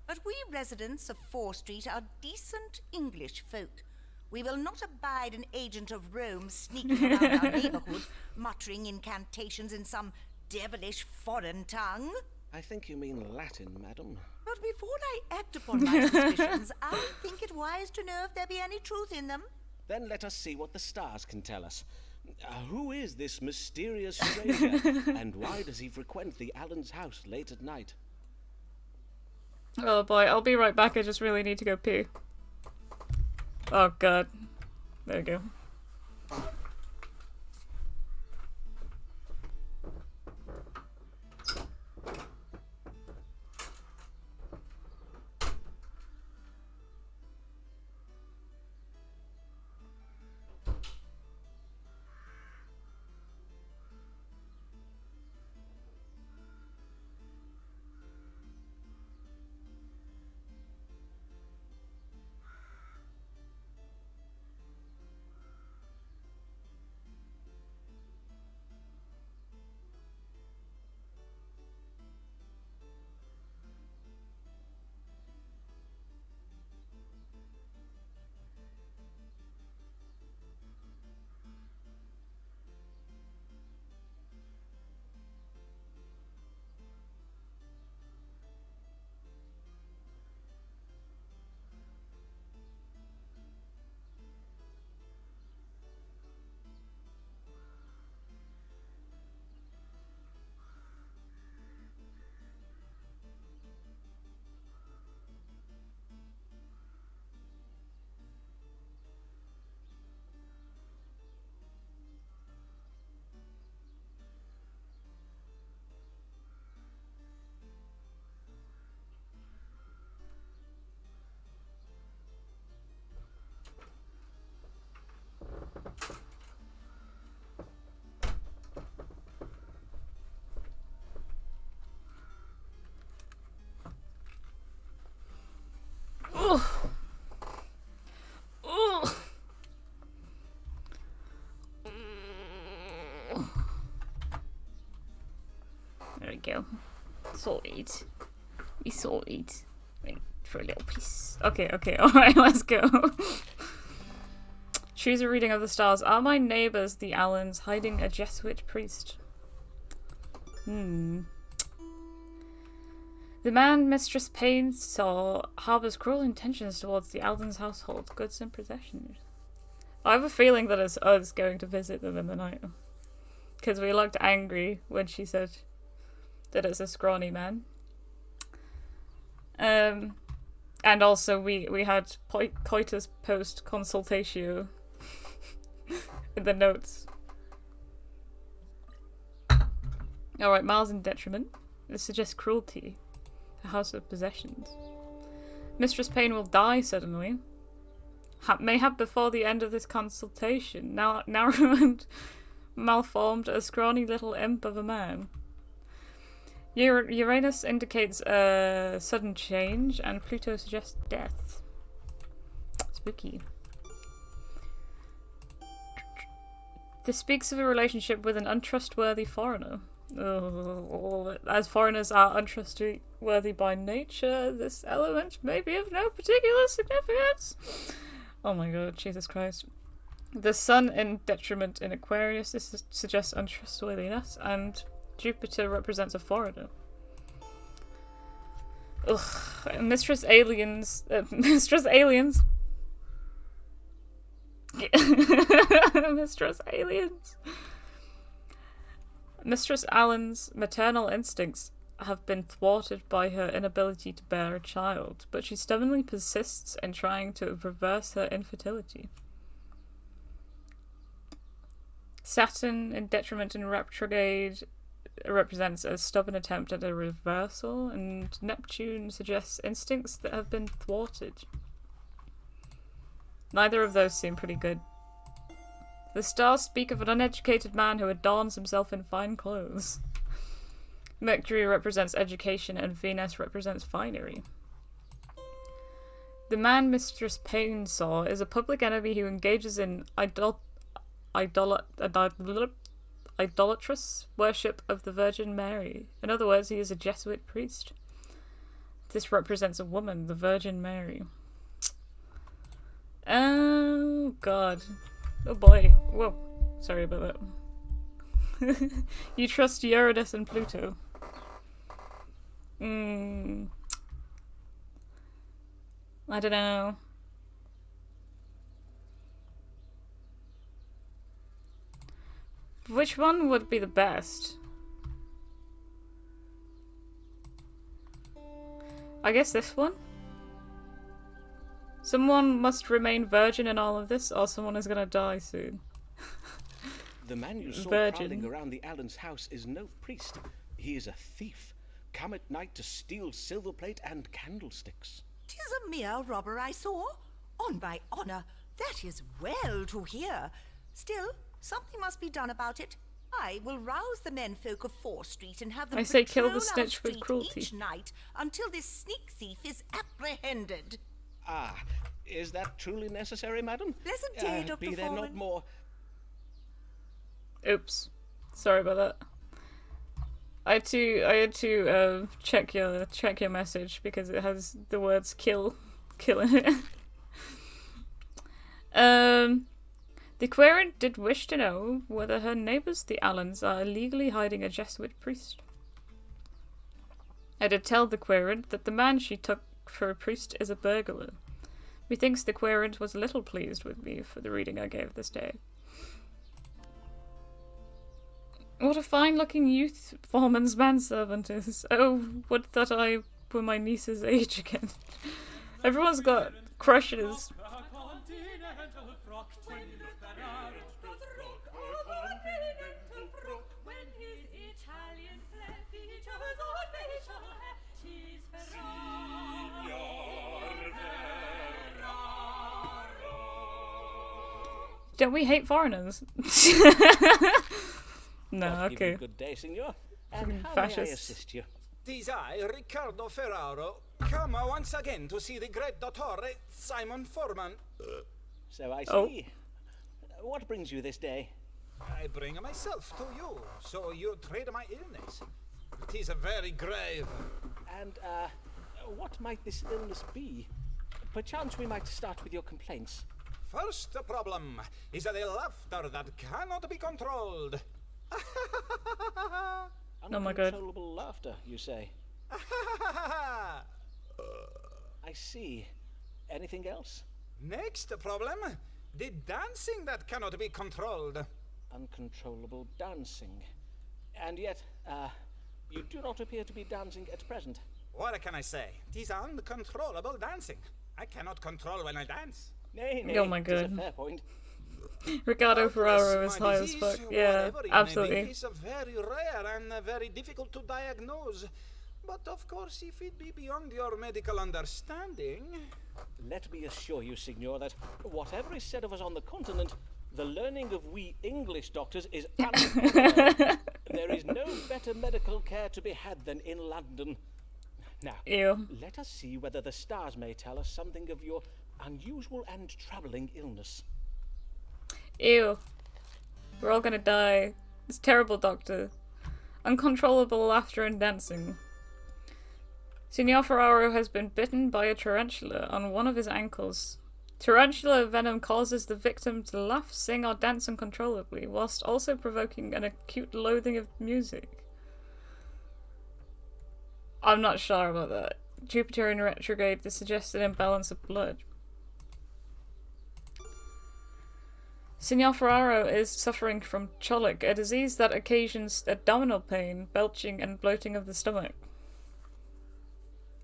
But we residents of 4th Street are decent English folk. We will not abide an agent of Rome sneaking around our neighbourhood, muttering incantations in some devilish foreign tongue. I think you mean Latin, madam. But before I act upon my suspicions, I think it wise to know if there be any truth in them. Then let us see what the stars can tell us. Who is this mysterious stranger, and why does he frequent the Allens' house late at night? Oh boy, I'll be right back. I just really need to go pee. Oh god. There we go. go. Sorted. We sorted. Wait for a little piece. Okay, alright, let's go. Choose a reading of the stars. Are my neighbours, the Allens, hiding a Jesuit priest? The man Mistress Payne saw harbours cruel intentions towards the Alden's household, goods and possessions. I have a feeling that it's us going to visit them in the night. Because we looked angry when she said that it's a scrawny man. And also we had coitus post consultatio in the notes. Alright, Mars in detriment. This suggests cruelty. A house of possessions. Mistress Payne will die suddenly. Mayhap before the end of this consultation. Now ruined, malformed, a scrawny little imp of a man. Uranus indicates a sudden change, and Pluto suggests death. Spooky. This speaks of a relationship with an untrustworthy foreigner. As foreigners are untrustworthy by nature, this element may be of no particular significance. Oh my god, Jesus Christ. The sun in detriment in Aquarius, this suggests untrustworthiness, and Jupiter represents a foreigner. Ugh. Mistress Aliens. Mistress Aliens. Mistress Aliens. Mistress Allen's maternal instincts have been thwarted by her inability to bear a child, but she stubbornly persists in trying to reverse her infertility. Saturn in detriment in retrograde represents a stubborn attempt at a reversal, and Neptune suggests instincts that have been thwarted. Neither of those seem pretty good. The stars speak of an uneducated man who adorns himself in fine clothes. Mercury represents education and Venus represents finery. The man Mistress Payne saw is a public enemy who engages in idolatrous worship of the Virgin Mary. In other words, he is a Jesuit priest. This represents a woman, the Virgin Mary. Oh god. Oh boy. Whoa. Sorry about that. You trust Uranus and Pluto. I don't know. Which one would be the best? I guess this one? Someone must remain virgin in all of this, or someone is gonna die soon. The man you saw prowling around the Allen's house is no priest. He is a thief, come at night to steal silver plate and candlesticks. 'Tis a mere robber I saw. On my honour, that is well to hear. Still, something must be done about it. I will rouse the menfolk of 4th Street and have them kill the patrol snitch our with street cruelty each night until this sneak thief is apprehended. Ah, is that truly necessary, madam? Blessed day, Dr. Be there not more... Oops. Sorry about that. I had to check your message because it has the words kill in it. The querent did wish to know whether her neighbours, the Allens, are illegally hiding a Jesuit priest. I did tell the querent that the man she took for a priest is a burglar. Methinks the querent was a little pleased with me for the reading I gave this day. What a fine-looking youth Foreman's manservant is. Oh, would that I were my niece's age again. Everyone's got crushes. Don't we hate foreigners? No, okay. Good day, senor. And how Fascist. may I assist you? Tis I, Riccardo Ferraro, come once again to see the great Dottore Simon Foreman. So I see. Oh. What brings you this day? I bring myself to you, so you trade my illness. 'tis very grave. And, what might this illness be? Perchance we might start with your complaints. First problem is a laughter that cannot be controlled. Oh my god. Uncontrollable laughter, you say? I see. Anything else? Next problem, the dancing that cannot be controlled. Uncontrollable dancing. And yet, you do not appear to be dancing at present. What can I say? 'Tis uncontrollable dancing. I cannot control when I dance. Nay, Oh my 'tis a god. fair point. Ricardo Ferraro is My high as disease, fuck. Yeah, whatever it may be, absolutely. is very rare and very difficult to diagnose. But of course, if it be beyond your medical understanding... Let me assure you, Signor, that whatever is said of us on the continent, the learning of we English doctors is unparalleled. There is no better medical care to be had than in London. Now, Ew. let us see whether the stars may tell us something of your unusual and troubling illness. Ew. We're all gonna die. It's terrible, Doctor. Uncontrollable laughter and dancing. Signor Ferraro has been bitten by a tarantula on one of his ankles. Tarantula venom causes the victim to laugh, sing, or dance uncontrollably, whilst also provoking an acute loathing of music. I'm not sure about that. Jupiter in retrograde, this suggests an imbalance of blood. Signor Ferraro is suffering from cholic, a disease that occasions abdominal pain, belching, and bloating of the stomach.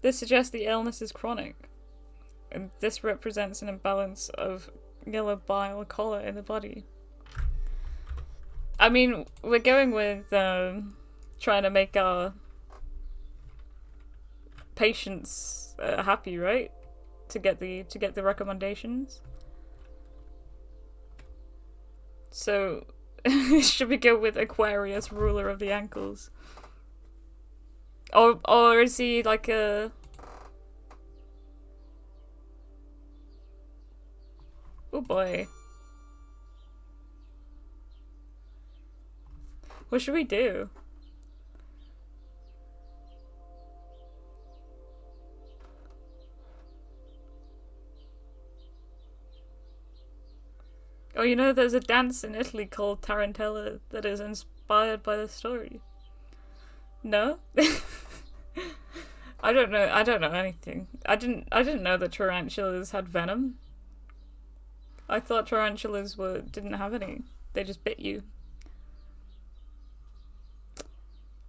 This suggests the illness is chronic, and this represents an imbalance of yellow bile choler in the body. I mean, we're going with trying to make our patients happy, right? To get the recommendations. So, should we go with Aquarius, ruler of the ankles? Or is he like a... Oh boy. What should we do? Oh, you know, there's a dance in Italy called Tarantella that is inspired by the story. No? I don't know anything. I didn't know that tarantulas had venom. I thought tarantulas didn't have any. They just bit you.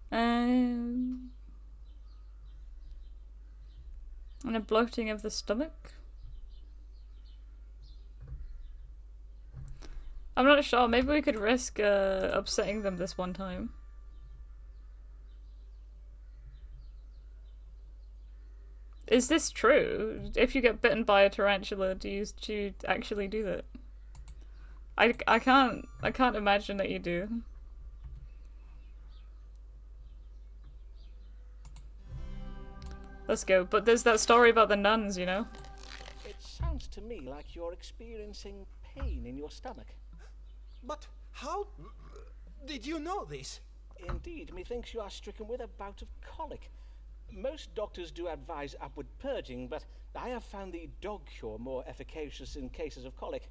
And a bloating of the stomach. I'm not sure. Maybe we could risk upsetting them this one time. Is this true? If you get bitten by a tarantula, do you actually do that? I can't imagine that you do. Let's go. But there's that story about the nuns, you know? It sounds to me like you're experiencing pain in your stomach. But how did you know this? Indeed, methinks you are stricken with a bout of colic. Most doctors do advise upward purging, but I have found the dog cure more efficacious in cases of colic.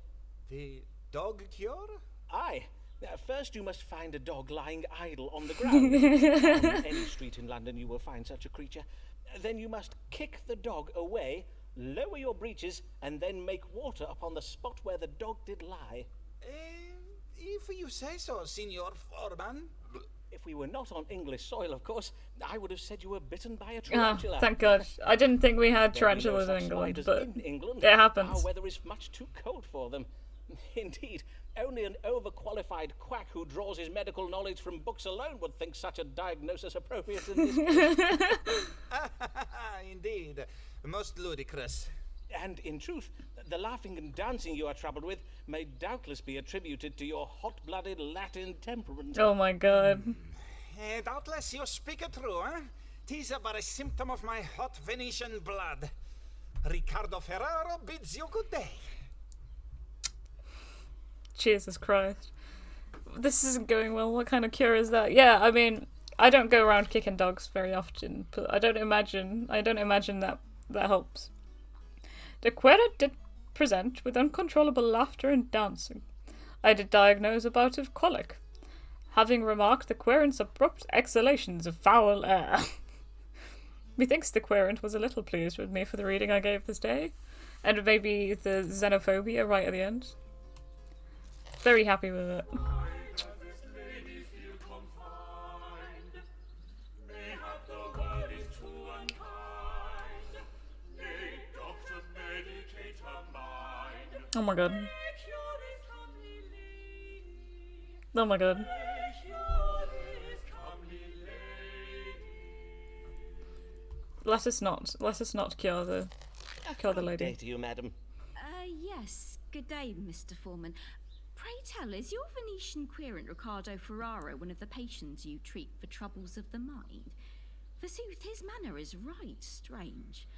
The dog cure? Aye. First you must find a dog lying idle on the ground. On any street in London you will find such a creature. Then you must kick the dog away, lower your breeches, and then make water upon the spot where the dog did lie. If you say so, Signor Foreman. If we were not on English soil, of course, I would have said you were bitten by a tarantula. Oh, thank God. I didn't think we had tarantulas in England, but in England, it happens. Our weather is much too cold for them. Indeed, only an overqualified quack who draws his medical knowledge from books alone would think such a diagnosis appropriate in this case. Indeed, most ludicrous. And in truth, the laughing and dancing you are troubled with may doubtless be attributed to your hot-blooded Latin temperament. Oh my God. Doubtless you speak it true, eh? 'Tis but a symptom of my hot Venetian blood. Ricardo Ferraro bids you good day. Jesus Christ. This isn't going well. What kind of cure is that? Yeah, I mean, I don't go around kicking dogs very often, but I don't imagine that helps. The querent did present with uncontrollable laughter and dancing. I did diagnose a bout of colic, having remarked the querent's abrupt exhalations of foul air. Methinks the querent was a little pleased with me for the reading I gave this day, and maybe the xenophobia right at the end. Very happy with it. Oh my god. Oh my god. Let us not cure the lady. Good day to you, madam. Yes. Good day, Mr. Foreman. Pray tell, is your Venetian querent Riccardo Ferraro one of the patients you treat for troubles of the mind? Forsooth, his manner is right strange.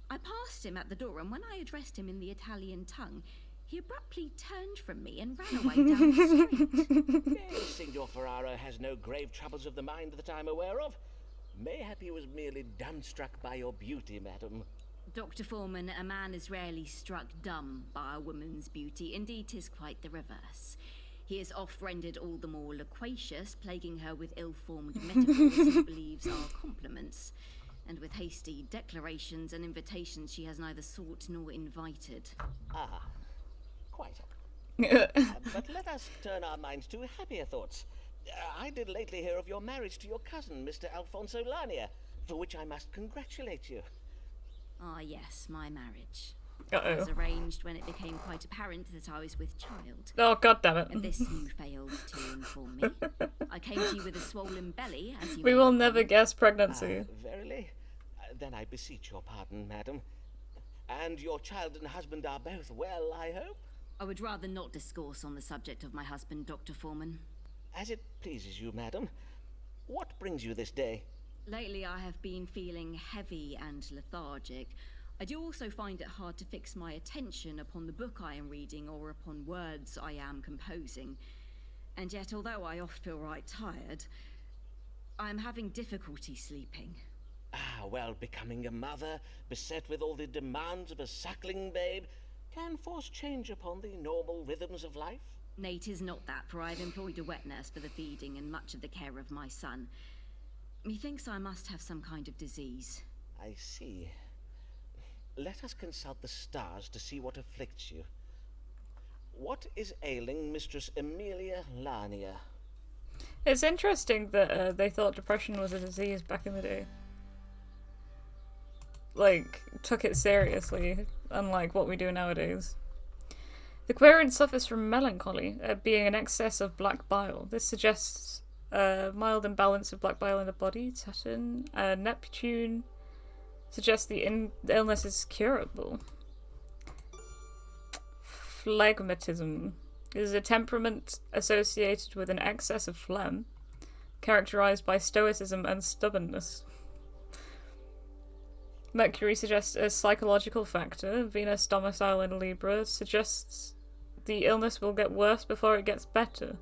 I passed him at the door, and when I addressed him in the Italian tongue, he abruptly turned from me and ran away down the street. Yes, Signor Ferraro has no grave troubles of the mind that I'm aware of. Mayhap he was merely dumbstruck by your beauty, madam. Dr. Foreman, a man is rarely struck dumb by a woman's beauty. Indeed, 'tis quite the reverse. He is oft rendered all the more loquacious, plaguing her with ill-formed metaphors he believes are compliments, and with hasty declarations and invitations she has neither sought nor invited. Ah, quite. But let us turn our minds to happier thoughts. I did lately hear of your marriage to your cousin, Mr. Alfonso Lania, for which I must congratulate you. Ah, yes, my marriage. Uh-oh. It was arranged when it became quite apparent that I was with child. Oh, god damn it. And this you failed to inform me. I came to you with a swollen belly, as you We will never guess pregnancy. Verily? Then I beseech your pardon, madam. And your child and husband are both well, I hope? I would rather not discourse on the subject of my husband, Dr. Foreman. As it pleases you, madam. What brings you this day? Lately I have been feeling heavy and lethargic. I do also find it hard to fix my attention upon the book I am reading or upon words I am composing. And yet, although I oft feel right tired, I am having difficulty sleeping. Ah, well, becoming a mother, beset with all the demands of a suckling babe, can force change upon the normal rhythms of life. Nay, 'tis not that, for I have employed a wet nurse for the feeding and much of the care of my son. Methinks I must have some kind of disease. I see. Let us consult the stars to see what afflicts you. What is ailing Mistress Emilia Lania? It's interesting that they thought depression was a disease back in the day. Like, took it seriously, unlike what we do nowadays. The querent suffers from melancholy, being an excess of black bile. This suggests a mild imbalance of black bile in the body. Saturn, Neptune suggests the illness is curable. Phlegmatism is a temperament associated with an excess of phlegm, characterized by stoicism and stubbornness. Mercury suggests a psychological factor. Venus, domicile in Libra, suggests the illness will get worse before it gets better.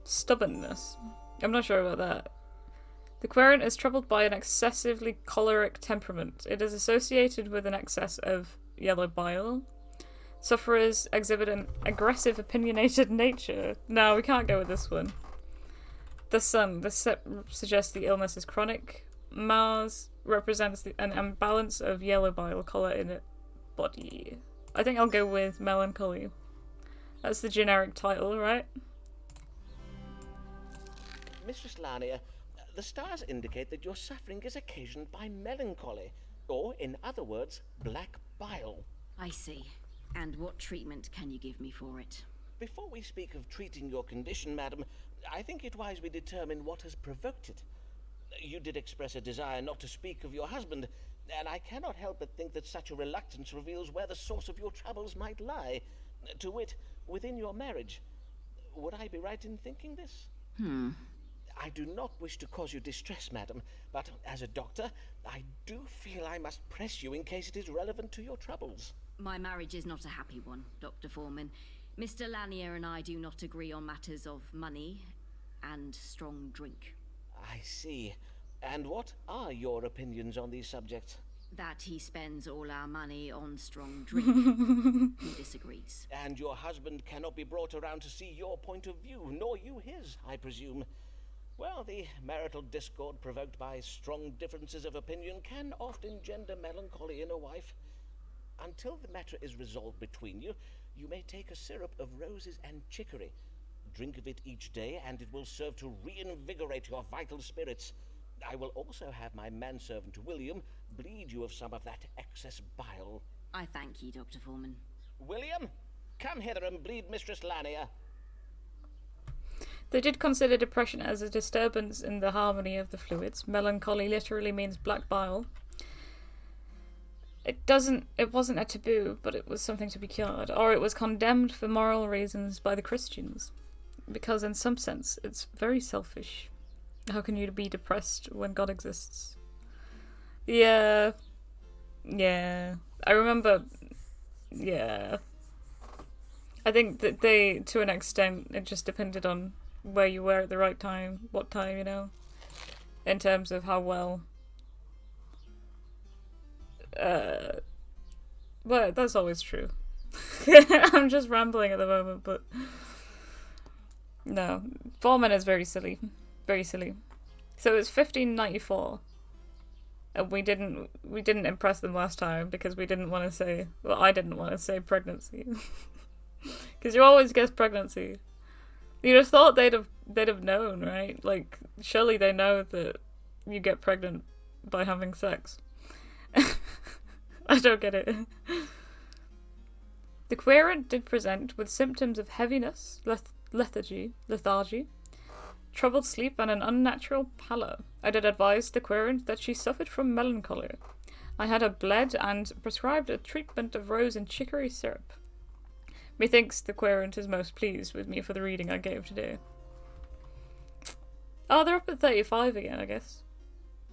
Stubbornness. I'm not sure about that. The querent is troubled by an excessively choleric temperament. It is associated with an excess of yellow bile. Sufferers exhibit an aggressive, opinionated nature. No, we can't go with this one. The Sun. This suggests the illness is chronic. Mars represents an imbalance of yellow bile colour in its body. I think I'll go with melancholy. That's the generic title, right? Mistress Lania, the stars indicate that your suffering is occasioned by melancholy, or, in other words, black bile. I see. And what treatment can you give me for it? Before we speak of treating your condition, madam, I think it wise we determine what has provoked it. You did express a desire not to speak of your husband, and I cannot help but think that such a reluctance reveals where the source of your troubles might lie, to wit, within your marriage. Would I be right in thinking this? I do not wish to cause you distress, madam, but as a doctor, I do feel I must press you in case it is relevant to your troubles. My marriage is not a happy one, Dr. Foreman. Mr. Lanier and I do not agree on matters of money, and strong drink. I see. And what are your opinions on these subjects? That he spends all our money on strong drink. He disagrees. And your husband cannot be brought around to see your point of view, nor you his, I presume. Well, the marital discord provoked by strong differences of opinion can often engender melancholy in a wife. Until the matter is resolved between you, you may take a syrup of roses and chicory. Drink of it each day, and it will serve to reinvigorate your vital spirits. I will also have my manservant William bleed you of some of that excess bile. I thank ye, Dr. Foreman. William, come hither and bleed Mistress Lanier. They did consider depression as a disturbance in the harmony of the fluids. Melancholy literally means black bile. It wasn't a taboo, but it was something to be cured. Or it was condemned for moral reasons by the Christians. Because in some sense, it's very selfish. How can you be depressed when God exists? Yeah. I remember, yeah. I think that they, to an extent, it just depended on where you were at the right time, what time, in terms of how well. Well, that's always true. I'm just rambling at the moment, but no. Foreman is very silly. Very silly. So it's 1594. And we didn't impress them last time because we didn't want to say, well, I didn't want to say pregnancy. Because you always guess pregnancy. You'd have thought they'd have known, right? Like, surely they know that you get pregnant by having sex. I don't get it. The querent did present with symptoms of heaviness, lethargy, troubled sleep, and an unnatural pallor. I did advise the querent that she suffered from melancholy. I had her bled and prescribed a treatment of rose and chicory syrup. Methinks the querent is most pleased with me for the reading I gave today. Oh, they're up at 35 again, I guess.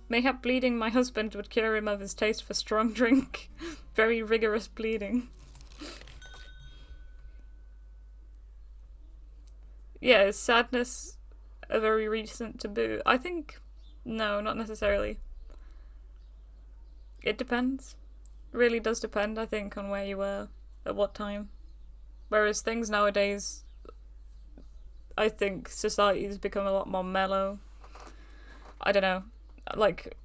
Mayhap bleeding my husband would cure him of his taste for strong drink. Very rigorous bleeding. Yeah, is sadness a very recent taboo? I think, no, not necessarily. It depends. Really does depend, I think, on where you were, at what time. Whereas things nowadays, I think society's become a lot more mellow. I don't know. Like,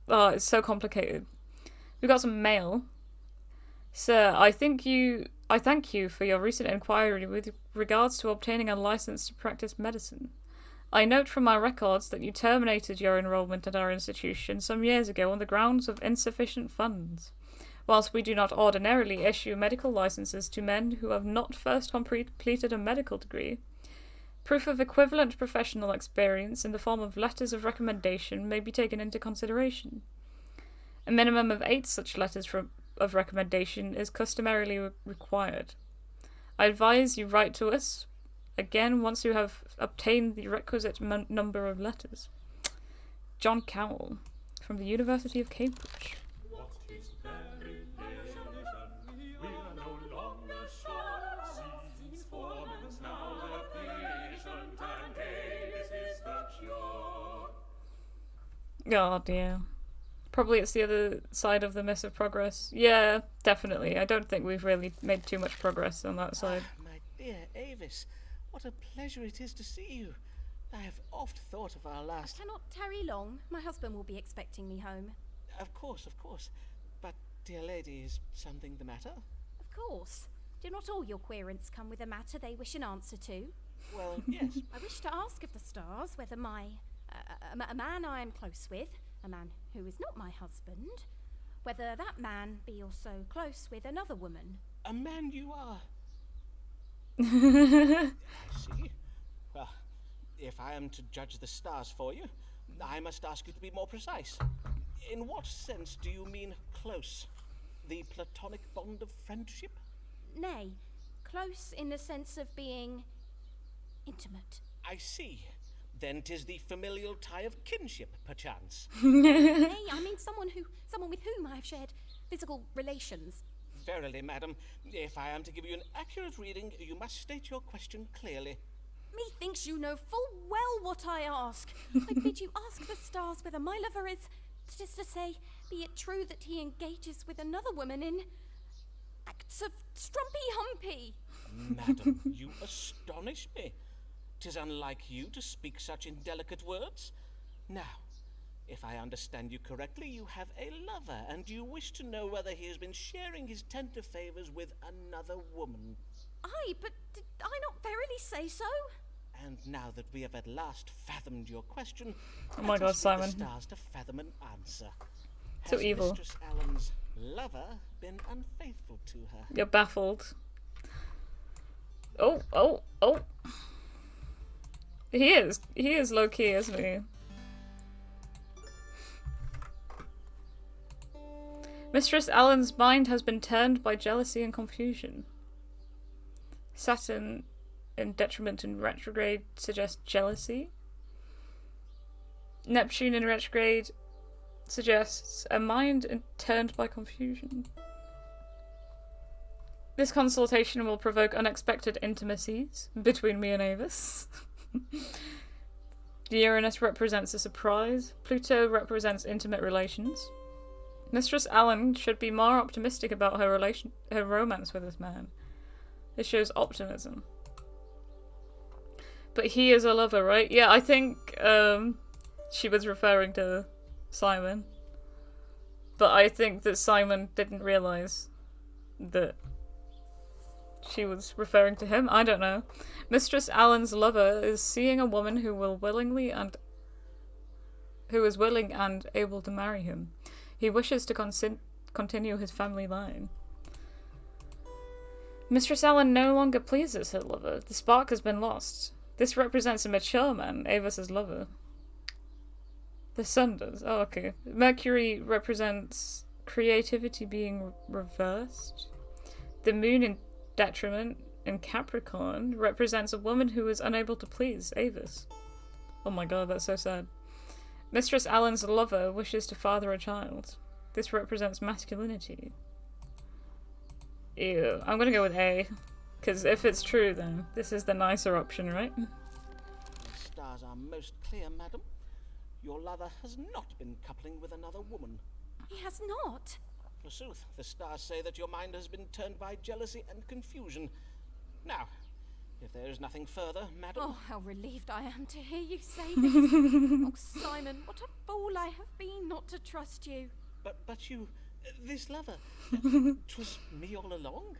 oh, it's so complicated. We've got some mail. Sir, I thank you for your recent inquiry with regards to obtaining a license to practice medicine. I note from our records that you terminated your enrollment at our institution some years ago on the grounds of insufficient funds. Whilst we do not ordinarily issue medical licenses to men who have not first completed a medical degree, proof of equivalent professional experience in the form of letters of recommendation may be taken into consideration. A minimum of 8 such letters of recommendation is customarily required. I advise you write to us again once you have obtained the requisite number of letters. John Cowell, from the University of Cambridge. What is their relation? We are no longer sure. Seems Foreman's now a patient, and Davis is the cure. Oh dear. Probably it's the other side of the miss of progress. Yeah, definitely. I don't think we've really made too much progress on that side. My dear Avis, what a pleasure it is to see you. I have oft thought of our last... I cannot tarry long. My husband will be expecting me home. Of course. But, dear lady, is something the matter? Of course. Do not all your querents come with a matter they wish an answer to? Well, yes. I wish to ask of the stars whether a man I am close with, a man who is not my husband, whether that man be also close with another woman. A man you are. I see. Well, if I am to judge the stars for you, I must ask you to be more precise. In what sense do you mean close? The platonic bond of friendship? Nay, close in the sense of being intimate. I see. Then 'tis the familial tie of kinship, perchance. Nay, I mean someone with whom I have shared physical relations. Verily, madam, if I am to give you an accurate reading, you must state your question clearly. Methinks you know full well what I ask. I bid you ask the stars whether my lover is, just to say, be it true that he engages with another woman in acts of strumpy-humpy. Madam, you astonish me. 'Tis unlike you to speak such indelicate words. Now, if I understand you correctly, you have a lover, and you wish to know whether he has been sharing his tender favours with another woman. Aye, but did I not verily say so? And now that we have at last fathomed your question, Oh my let God, us get Simon. the stars to fathom an answer. So Has evil. Mistress Allen's lover been unfaithful to her? You're baffled. Oh. He is. He is low-key, isn't he? Mistress Allen's mind has been turned by jealousy and confusion. Saturn in detriment in retrograde suggests jealousy. Neptune in retrograde suggests a mind turned by confusion. This consultation will provoke unexpected intimacies between me and Avis. Uranus represents a surprise. Pluto represents intimate relations. Mistress Allen should be more optimistic about her romance with this man. This shows optimism. But he is a lover, right? Yeah, I think she was referring to Simon. But I think that Simon didn't realise that she was referring to him. I don't know. Mistress Allen's lover is seeing a woman who is willing and able to marry him. He wishes to continue his family line. Mistress Allen no longer pleases her lover. The spark has been lost. This represents a mature man, Avis's lover. The sun does. Oh, okay. Mercury represents creativity being reversed. The moon in detriment in Capricorn represents a woman who is unable to please Avis. Oh my god, that's so sad. Mistress Allen's lover wishes to father a child. This represents masculinity. Ew. I'm gonna go with A. Because if it's true, then this is the nicer option, right? The stars are most clear, madam. Your lover has not been coupling with another woman. He has not. Forsooth, the stars say that your mind has been turned by jealousy and confusion. Now, if there is nothing further, madam... Oh, how relieved I am to hear you say this. Oh, Simon, what a fool I have been not to trust you. But you... this lover... 'twas me all along?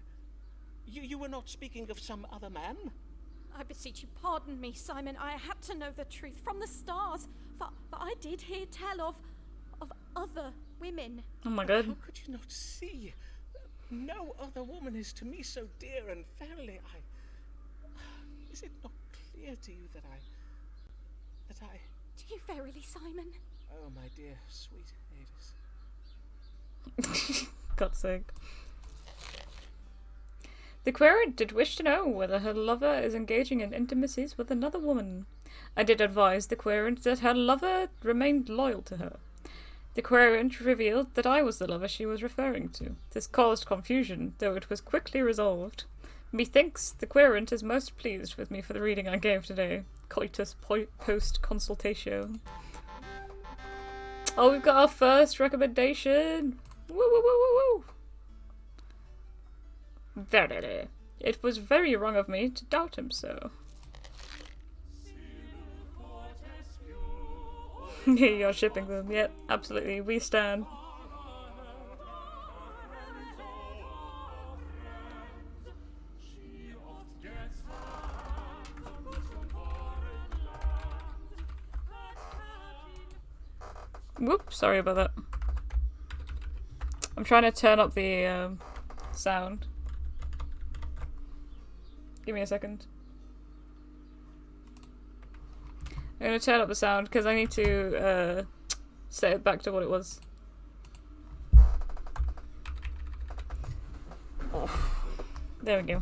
You were not speaking of some other man? I beseech you, pardon me, Simon. I had to know the truth from the stars, for I did hear tell of other women. Oh my god. How could you not see? No other woman is to me so dear and verily Is it not clear to you that I... Do you verily, Simon? Oh, my dear, sweet Avis. God's sake. The querent did wish to know whether her lover is engaging in intimacies with another woman. I did advise the querent that her lover remained loyal to her. The querent revealed that I was the lover she was referring to. This caused confusion, though it was quickly resolved. Methinks the querent is most pleased with me for the reading I gave today. Coitus post consultatio. Oh, we've got our first recommendation! Woo woo woo woo woo! Verily, it was very wrong of me to doubt him so. You're shipping them, yep, absolutely, we stand. Whoops, sorry about that. I'm trying to turn up the sound. Give me a second. I'm going to turn up the sound because I need to set it back to what it was. Oh. There we go.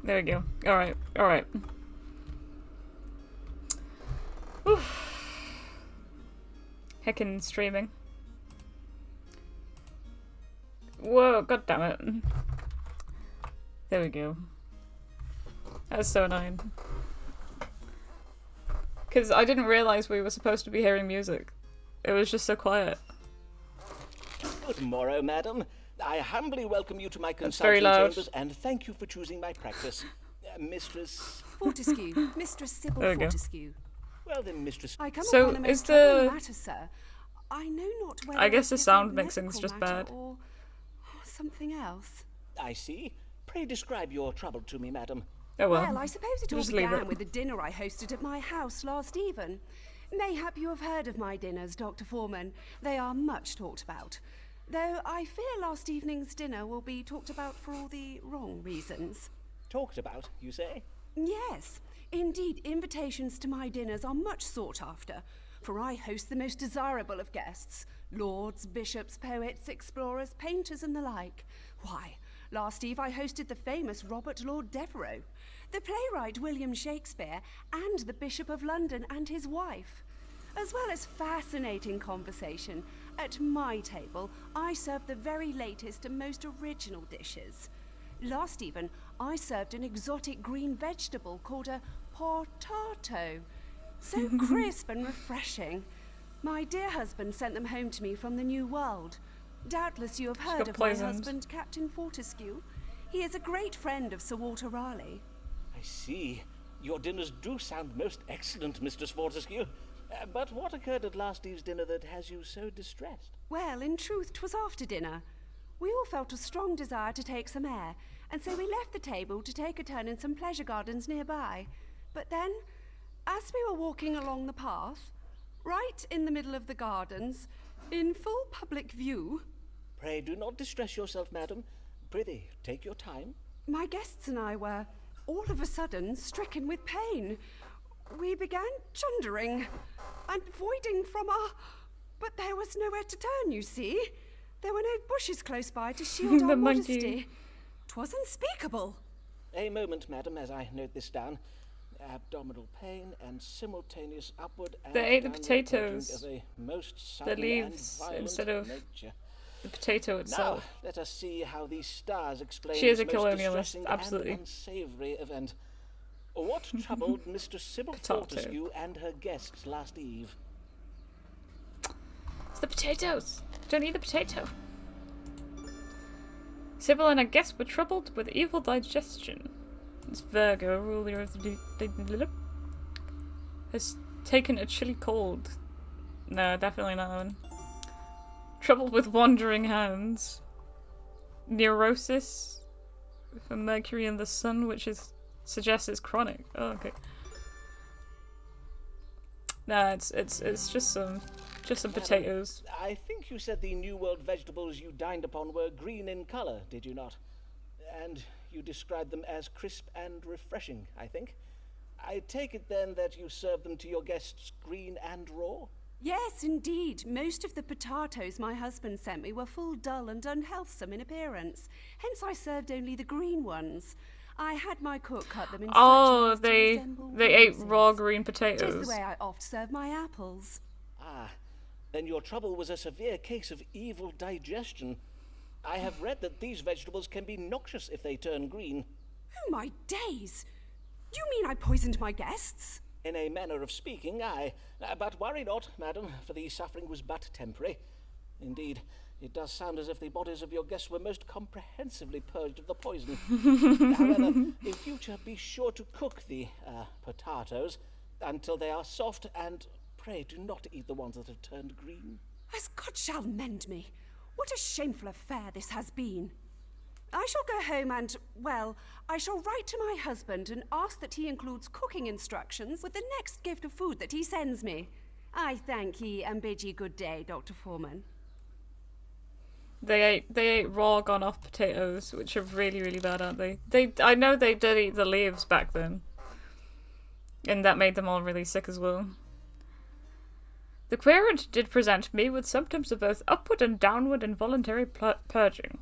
There we go. Alright, alright. Heckin' streaming. Whoa, god damn it. There we go. That's so annoying. Because I didn't realise we were supposed to be hearing music. It was just so quiet. Good morrow, madam. I humbly welcome you to my That's very consulting loud. chambers, and thank you for choosing my practice. Mistress... Fortescue, Mistress Sybil There we go. Fortescue. Well then, Mistress... I come So, upon a is most troubling the- matter, sir. I know not whether I guess it the is a sound mixing's medical just matter bad. Or something else. I see. Pray describe your trouble to me, madam. Oh well. Well, I suppose it all Just leave began it. with a dinner I hosted at my house last even. Mayhap you have heard of my dinners, Dr. Foreman. They are much talked about. Though I fear last evening's dinner will be talked about for all the wrong reasons. Talked about, you say? Yes, indeed, invitations to my dinners are much sought after, for I host the most desirable of guests. Lords, bishops, poets, explorers, painters and the like. Why, last eve I hosted the famous Robert Lord Devereux, the playwright William Shakespeare, and the Bishop of London and his wife. As well as fascinating conversation, at my table I served the very latest and most original dishes. Last even, I served an exotic green vegetable called a potato. So crisp and refreshing. My dear husband sent them home to me from the New World. Doubtless you have heard got of poisoned. my husband, Captain Fortescue. He is a great friend of Sir Walter Raleigh. I see. Your dinners do sound most excellent, Mistress Fortescue. But what occurred at last eve's dinner that has you so distressed? Well, in truth, 'twas after dinner. We all felt a strong desire to take some air, and so we left the table to take a turn in some pleasure gardens nearby. But then, as we were walking along the path, right in the middle of the gardens, in full public view, Pray do not distress yourself, madam. Prithee, take your time. my guests and I were, all of a sudden, stricken with pain. We began chundering and voiding from our... But there was nowhere to turn, you see. There were no bushes close by to shield The our monkey. modesty. 'Twas unspeakable. A moment, madam, as I note this down. Abdominal pain and simultaneous upward and They ate the downward potatoes. purging of a most The sudden leaves and violent instead of nature. the potato Now, itself. let us see how these stars explain She is this a most colonialist, distressing absolutely. and unsavoury event. What troubled Mistress Sybil Potato. Fortescue and her guests last eve? It's the potatoes. Don't eat the potato. Sybil and her guests were troubled with evil digestion. This Virgo, ruler of the has taken a chilly cold. No, definitely not that one. Troubled with wandering hands. Neurosis from Mercury and the Sun, which suggests it's chronic. Oh, okay. Nah, it's just some potatoes. I think you said the New World vegetables you dined upon were green in colour, did you not? And you described them as crisp and refreshing, I think. I take it then that you served them to your guests green and raw? Yes, indeed. Most of the potatoes my husband sent me were full dull and unhealthsome in appearance. Hence I served only the green ones. I had my cook cut them in such a Oh, way as to they resemble ate roses. raw green Tis potatoes. the way I oft serve my apples. Ah, then your trouble was a severe case of evil digestion. I have read that these vegetables can be noxious if they turn green. Oh, my days! You mean I poisoned my guests? In a manner of speaking, aye. But worry not, madam, for the suffering was but temporary. Indeed, it does sound as if the bodies of your guests were most comprehensively purged of the poison. However, in future, be sure to cook the potatoes until they are soft, and pray do not eat the ones that have turned green. As God shall mend me, what a shameful affair this has been. I shall go home and, well, I shall write to my husband and ask that he includes cooking instructions with the next gift of food that he sends me. I thank ye and bid ye good day, Dr. Foreman. They ate raw gone off potatoes, which are really, really bad, aren't they? I know they did eat the leaves back then. And that made them all really sick as well. The querent did present me with symptoms of both upward and downward involuntary purging.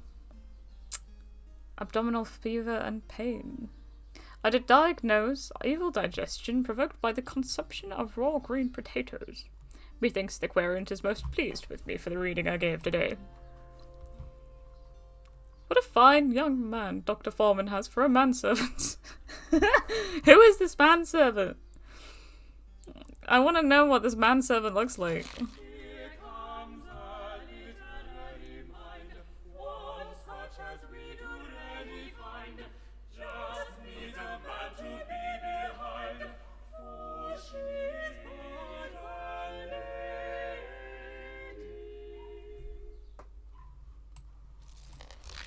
Abdominal fever and pain. I did diagnose evil digestion provoked by the consumption of raw green potatoes. Methinks the querent is most pleased with me for the reading I gave today. What a fine young man Dr. Foreman has for a manservant. Who is this manservant? I want to know what this manservant looks like. Here comes a literary mind, one such as we do rarely find. Just needs a man to be behind, for she's but a lady.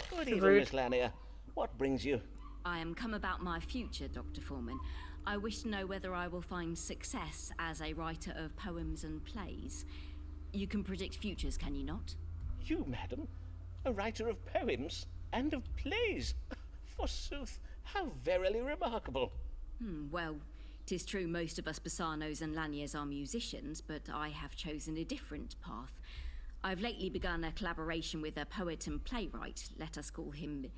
Good evening, Rude. Miss Lanier. What brings you? I am come about my future, Dr. Foreman. I wish to know whether I will find success as a writer of poems and plays. You can predict futures, can you not? You, madam? A writer of poems and of plays? Forsooth, how verily remarkable. Well, 'tis true most of us Bassanos and Laniers are musicians, but I have chosen a different path. I've lately begun a collaboration with a poet and playwright. Let us call him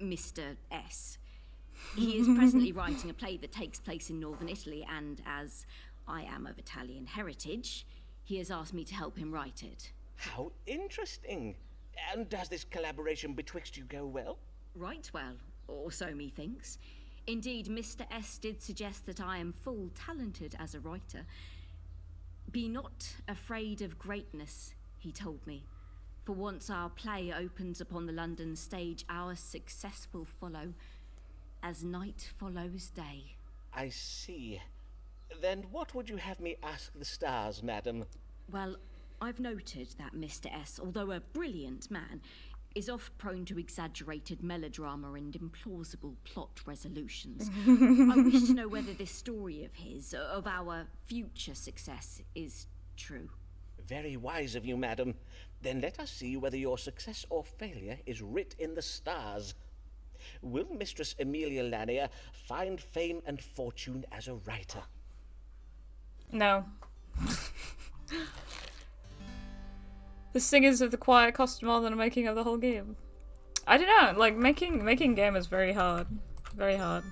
Mr. S. He is presently writing a play that takes place in northern Italy, and as I am of Italian heritage, he has asked me to help him write it. How interesting. And does this collaboration betwixt you go well? Right well, or so methinks. Indeed, Mr. S did suggest that I am full talented as a writer. Be not afraid of greatness, he told me. For once our play opens upon the London stage, our success will follow, as night follows day. I see. Then what would you have me ask the stars, madam? Well, I've noted that Mr. S, although a brilliant man, is oft prone to exaggerated melodrama and implausible plot resolutions. I wish to know whether this story of his, of our future success, is true. Very wise of you, madam. Then let us see whether your success or failure is writ in the stars. Will Mistress Amelia Lanier find fame and fortune as a writer? No. The singers of the choir cost more than the making of the whole game. I don't know, like, making game is very hard. Very hard.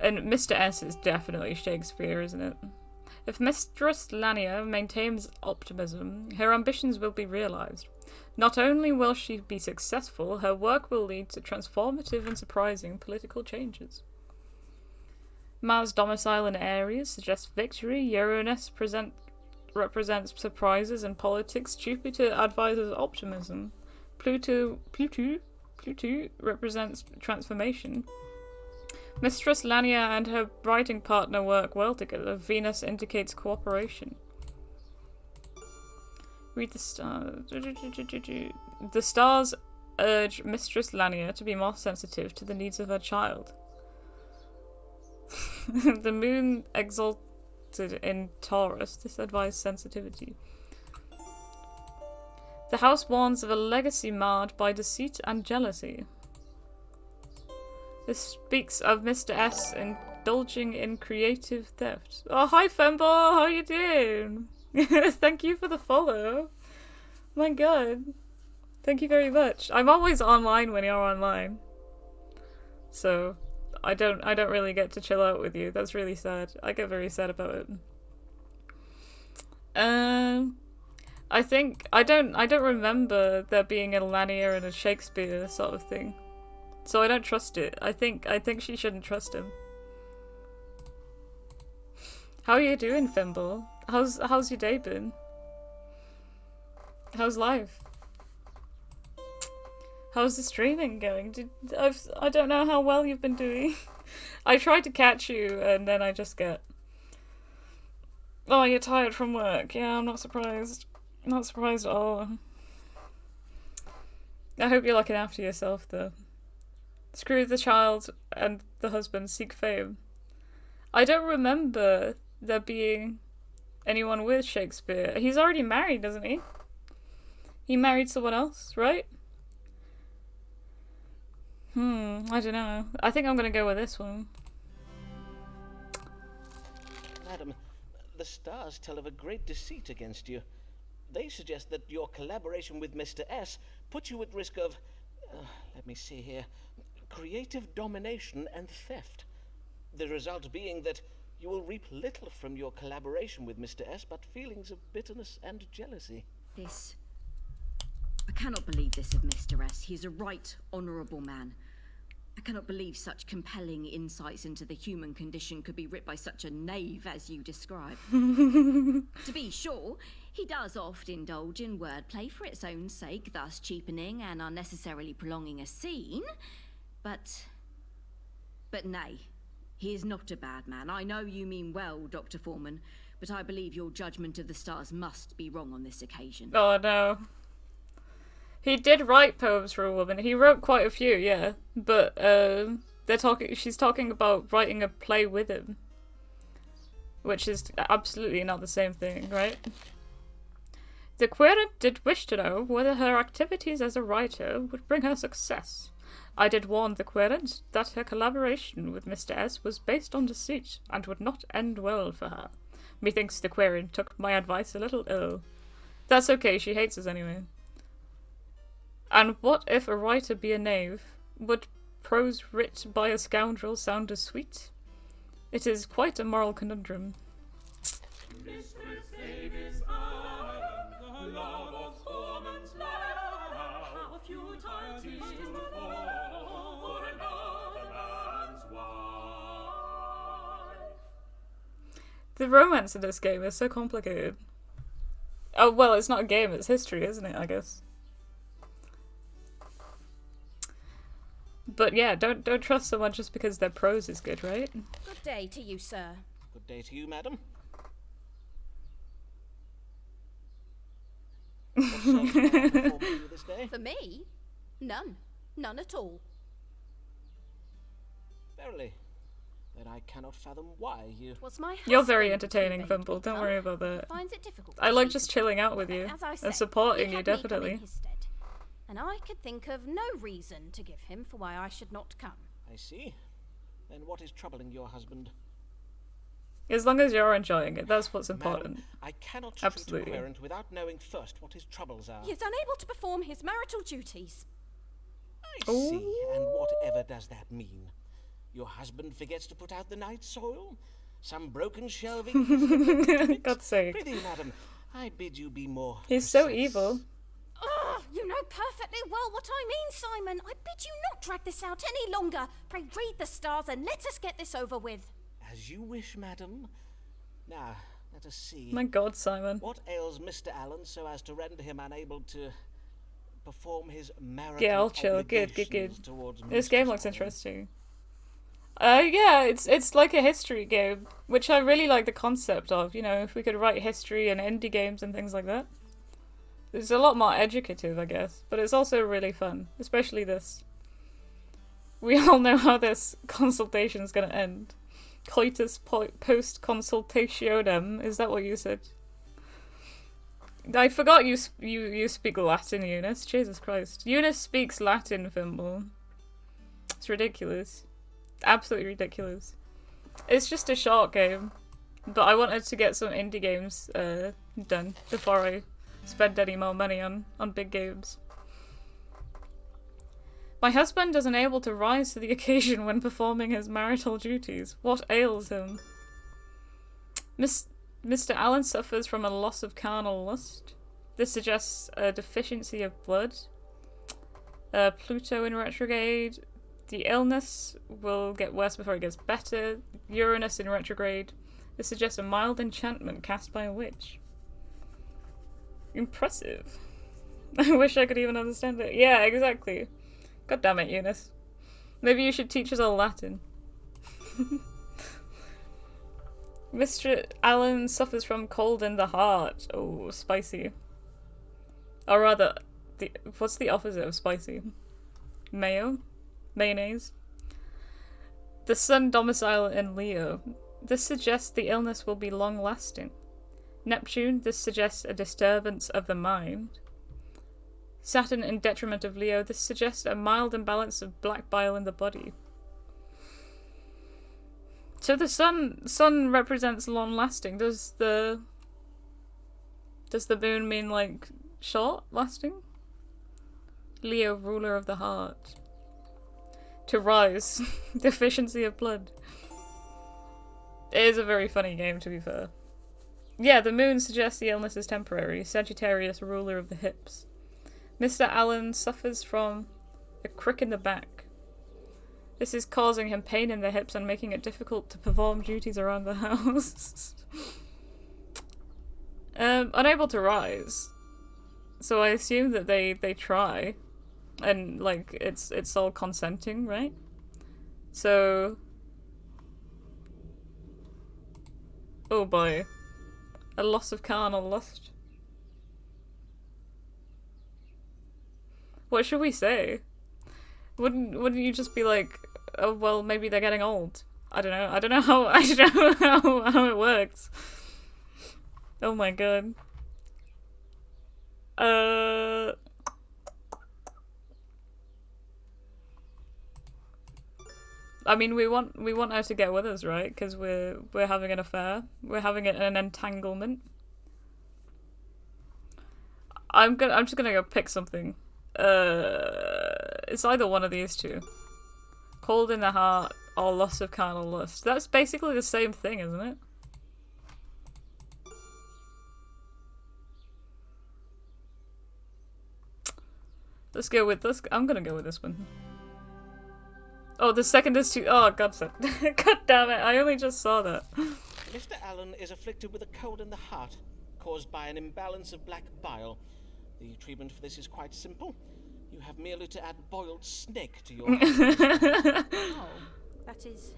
And Mr. S is definitely Shakespeare, isn't it? If Mistress Lanier maintains optimism, her ambitions will be realised. Not only will she be successful, her work will lead to transformative and surprising political changes. Mars' domicile in Aries suggests victory, Uranus represents surprises in politics, Jupiter advises optimism, Pluto represents transformation. Mistress Lanier and her writing partner work well together. Venus indicates cooperation. Read the stars. The stars urge Mistress Lanier to be more sensitive to the needs of her child. The moon exalted in Taurus. This advised sensitivity. The house warns of a legacy marred by deceit and jealousy. This speaks of Mr. S indulging in creative theft. Oh, hi Femball, how are you doing? Thank you for the follow. My god. Thank you very much. I'm always online when you're online. So, I don't really get to chill out with you. That's really sad. I get very sad about it. I think I don't remember there being a Lanier and a Shakespeare sort of thing. So I don't trust it. I think she shouldn't trust him. How are you doing, Fimble? How's your day been? How's life? How's the streaming going? I don't know how well you've been doing. I tried to catch you and then I just get, oh, you're tired from work. Yeah, I'm not surprised. Not surprised at all. I hope you're looking after yourself though. Screw the child and the husband, seek fame. I don't remember there being anyone with Shakespeare. He's already married, doesn't he? He married someone else, right? I don't know. I think I'm gonna go with this one. Madam, the stars tell of a great deceit against you. They suggest that your collaboration with Mr. S puts you at risk of, let me see here, creative domination and theft. The result being that you will reap little from your collaboration with Mr. S, but feelings of bitterness and jealousy. This... I cannot believe this of Mr. S. He is a right honourable man. I cannot believe such compelling insights into the human condition could be writ by such a knave as you describe. To be sure, he does oft indulge in wordplay for its own sake, thus cheapening and unnecessarily prolonging a scene. But nay, he is not a bad man. I know you mean well, Dr. Foreman, but I believe your judgment of the stars must be wrong on this occasion. Oh no. He did write poems for a woman. He wrote quite a few, yeah. But she's talking about writing a play with him. Which is absolutely not the same thing, right? The querent did wish to know whether her activities as a writer would bring her success. I did warn the querent that her collaboration with Mr. S was based on deceit and would not end well for her. Methinks the querent took my advice a little ill. That's okay, she hates us anyway. And what if a writer be a knave? Would prose writ by a scoundrel sound as sweet? It is quite a moral conundrum. Mistress Davis Allen, the love of Foreman's life, how futile 'tis to fall for another man's wife. The romance in this game is so complicated. Oh, well, it's not a game, it's history, isn't it, I guess? But yeah, don't trust someone just because their prose is good, right? Good day to you, sir. Good day to you, madam. What service may I perform for you this day? For me? None. None at all. Verily. Then I cannot fathom why you... Was my You're very husband entertaining, conveyed Fimble. me Don't come? worry about that. Finds it difficult to I like speak just of chilling out with you As I said, and supporting he you, had me come definitely. in his stead, and I could think of no reason to give him for why I should not come. I see. Then what is troubling your husband? As long as you're enjoying it, that's what's important. Madam, I cannot Absolutely. treat a querent without knowing first what his troubles are. He is unable to perform his marital duties. I see. And whatever does that mean? Your husband forgets to put out the night soil? Some broken shelving? God's sake. Prithee, madam, I bid you be more He's so precise. evil. Ah, you know perfectly well what I mean, Simon. I bid you not drag this out any longer. Pray read the stars and let us get this over with. As you wish, madam. Now, let us see. My God, Simon. What ails Mr. Allen so as to render him unable to perform his marital Yeah, I'll chill. Good. obligations towards This Mistress game looks Allen? interesting. Yeah, it's like a history game, which I really like the concept of. You know, if we could write history and indie games and things like that. It's a lot more educative, I guess, but it's also really fun, especially this. We all know how this consultation's gonna end. Coitus post consultationem, is that what you said? I forgot you speak Latin, Eunice. Jesus Christ. Eunice speaks Latin, Fimble. It's ridiculous. Absolutely ridiculous. It's just a short game, but I wanted to get some indie games done before I spend any more money on big games. My husband is unable to rise to the occasion when performing his marital duties. What ails him? Mr. Allen suffers from a loss of carnal lust. This suggests a deficiency of blood. Pluto in retrograde. The illness will get worse before it gets better. Uranus in retrograde. This suggests a mild enchantment cast by a witch. Impressive. I wish I could even understand it. Yeah, exactly. God damn it, Eunice. Maybe you should teach us all Latin. Mr. Allen suffers from cold in the heart. Oh, spicy. Or rather, what's the opposite of spicy? Mayo? Mayonnaise? The sun domicile in Leo. This suggests the illness will be long-lasting. Neptune, this suggests a disturbance of the mind. Saturn in detriment of Leo, this suggests a mild imbalance of black bile in the body. So the sun represents long-lasting. Does the moon mean like short-lasting? Leo, ruler of the heart. To rise. Deficiency of blood. It is a very funny game, to be fair. Yeah, the moon suggests the illness is temporary. Sagittarius, ruler of the hips. Mr. Allen suffers from a crick in the back. This is causing him pain in the hips and making it difficult to perform duties around the house. Unable to rise. So I assume that they try. And, like, it's all consenting, right? So... Oh boy. A loss of carnal lust. What should we say? Wouldn't you just be like, oh well, maybe they're getting old? I don't know. I don't know how it works. Oh my god. I mean, we want her to get with us, right? Because we're having an affair. We're having an entanglement. I'm just gonna go pick something. It's either one of these two. Cold in the heart or loss of carnal lust. That's basically the same thing, isn't it? Let's go with this. I'm gonna go with this one. Oh, the second is too. Oh, God damn it! I only just saw that. Mr. Allen is afflicted with a cold in the heart, caused by an imbalance of black bile. The treatment for this is quite simple. You have merely to add boiled snake to your... Oh, that is...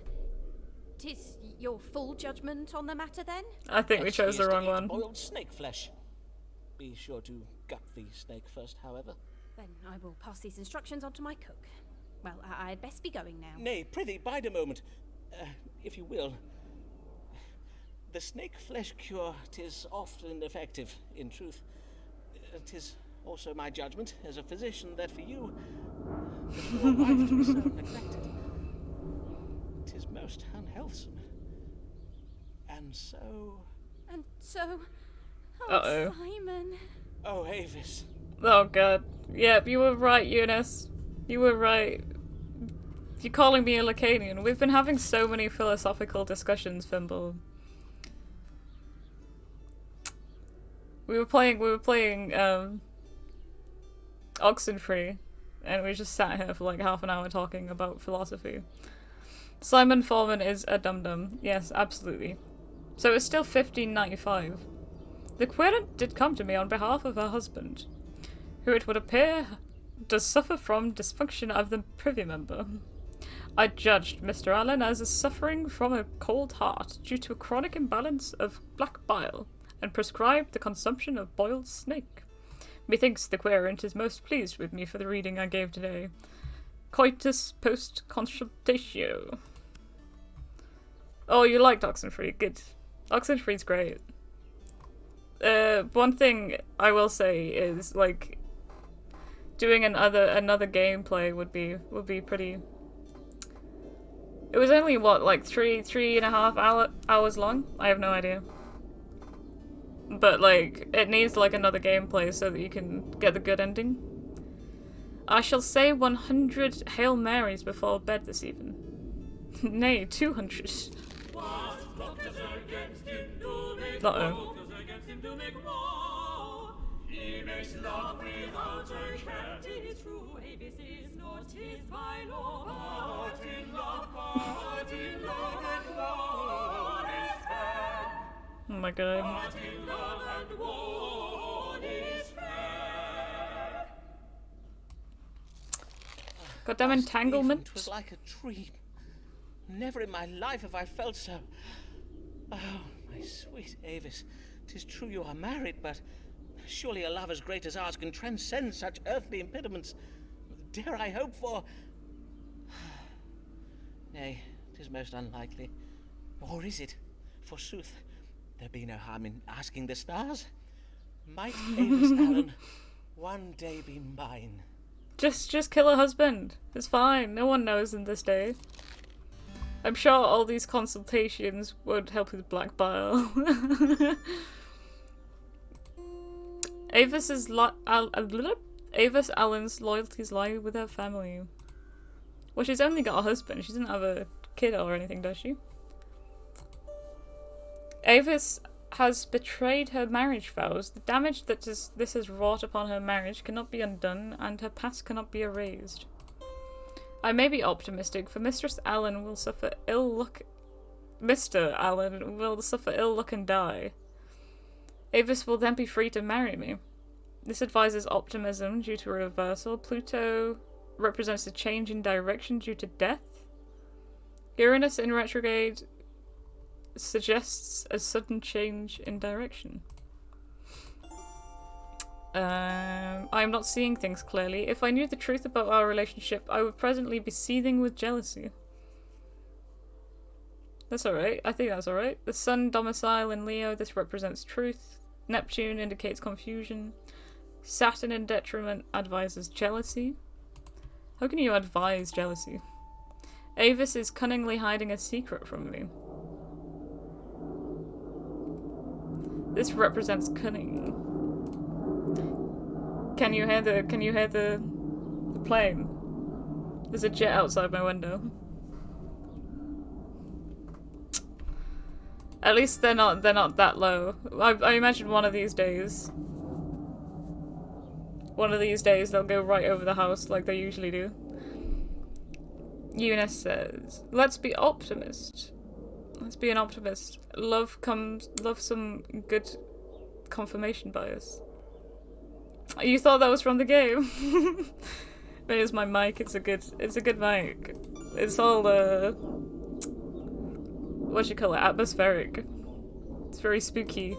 'Tis your full judgment on the matter, then? I think we chose the wrong one. Boiled snake flesh. Be sure to gut the snake first, however. Then I will pass these instructions on to my cook. Well, I'd best be going now. Nay, prithee, bide a moment. If you will. The snake flesh cure, 'tis often effective, in truth. 'Tis also my judgment, as a physician, that for you, your life to be so neglected, 'tis most unhealthsome. And so... Oh, uh-oh. Simon. Oh, Avis. Oh god. Yep, you were right, Eunice. You were right. You're calling me a Lacanian. We've been having so many philosophical discussions, Fimble. We were playing Oxenfree, and we just sat here for like half an hour talking about philosophy. Simon Foreman is a dum-dum. Yes, absolutely. So it's still 1595. The querent did come to me on behalf of her husband, who it would appear does suffer from dysfunction of the privy member. I judged Mr. Allen as suffering from a cold heart due to a chronic imbalance of black bile, and prescribed the consumption of boiled snake. Methinks the querent is most pleased with me for the reading I gave today. Coitus post consultatio. Oh, you liked Oxenfree. Good. Oxenfree's great. One thing I will say is, like, doing another gameplay would be pretty. It was only what, like three and a half hours long? I have no idea. But like, it needs like another gameplay so that you can get the good ending. I shall say 100 Hail Marys before bed this evening. Nay, 200. Uh-oh. He makes love without a care. 'Tis true, Avis is not his by law. But in love, and war is fair. Oh my god. But in love and war is fair. Goddamn entanglement. It was like a dream. Never in my life have I felt so. Oh, my sweet Avis. 'Tis true you are married, but surely a love as great as ours can transcend such earthly impediments. Dare I hope for... Nay, 'tis most unlikely. Or is it? Forsooth, there be no harm in asking the stars. Might Avis Allen one day be mine? Just kill her husband. It's fine. No one knows in this day. I'm sure all these consultations would help with black bile. Avis Allen's loyalties lie with her family. Well, she's only got a husband. She doesn't have a kid or anything, does she? Avis has betrayed her marriage vows. The damage that this has wrought upon her marriage cannot be undone, and her past cannot be erased. I may be optimistic, for Mistress Allen will suffer ill luck. Mr. Allen will suffer ill luck and die. Avis will then be free to marry me. This advises optimism due to a reversal. Pluto represents a change in direction due to death. Uranus in retrograde suggests a sudden change in direction. I am not seeing things clearly. If I knew the truth about our relationship, I would presently be seething with jealousy. That's alright. I think that's alright. The Sun domicile in Leo, this represents truth. Neptune indicates confusion. Saturn in detriment advises jealousy. How can you advise jealousy? Avis is cunningly hiding a secret from me. This represents cunning. Can you hear the plane? There's a jet outside my window. At least they're not that low. I imagine one of these days they'll go right over the house like they usually do. Eunice says, let's be optimist. Let's be an optimist. Love some good confirmation bias. You thought that was from the game? Maybe it's my mic. It's a good mic. It's all what you call it? Atmospheric. It's very spooky.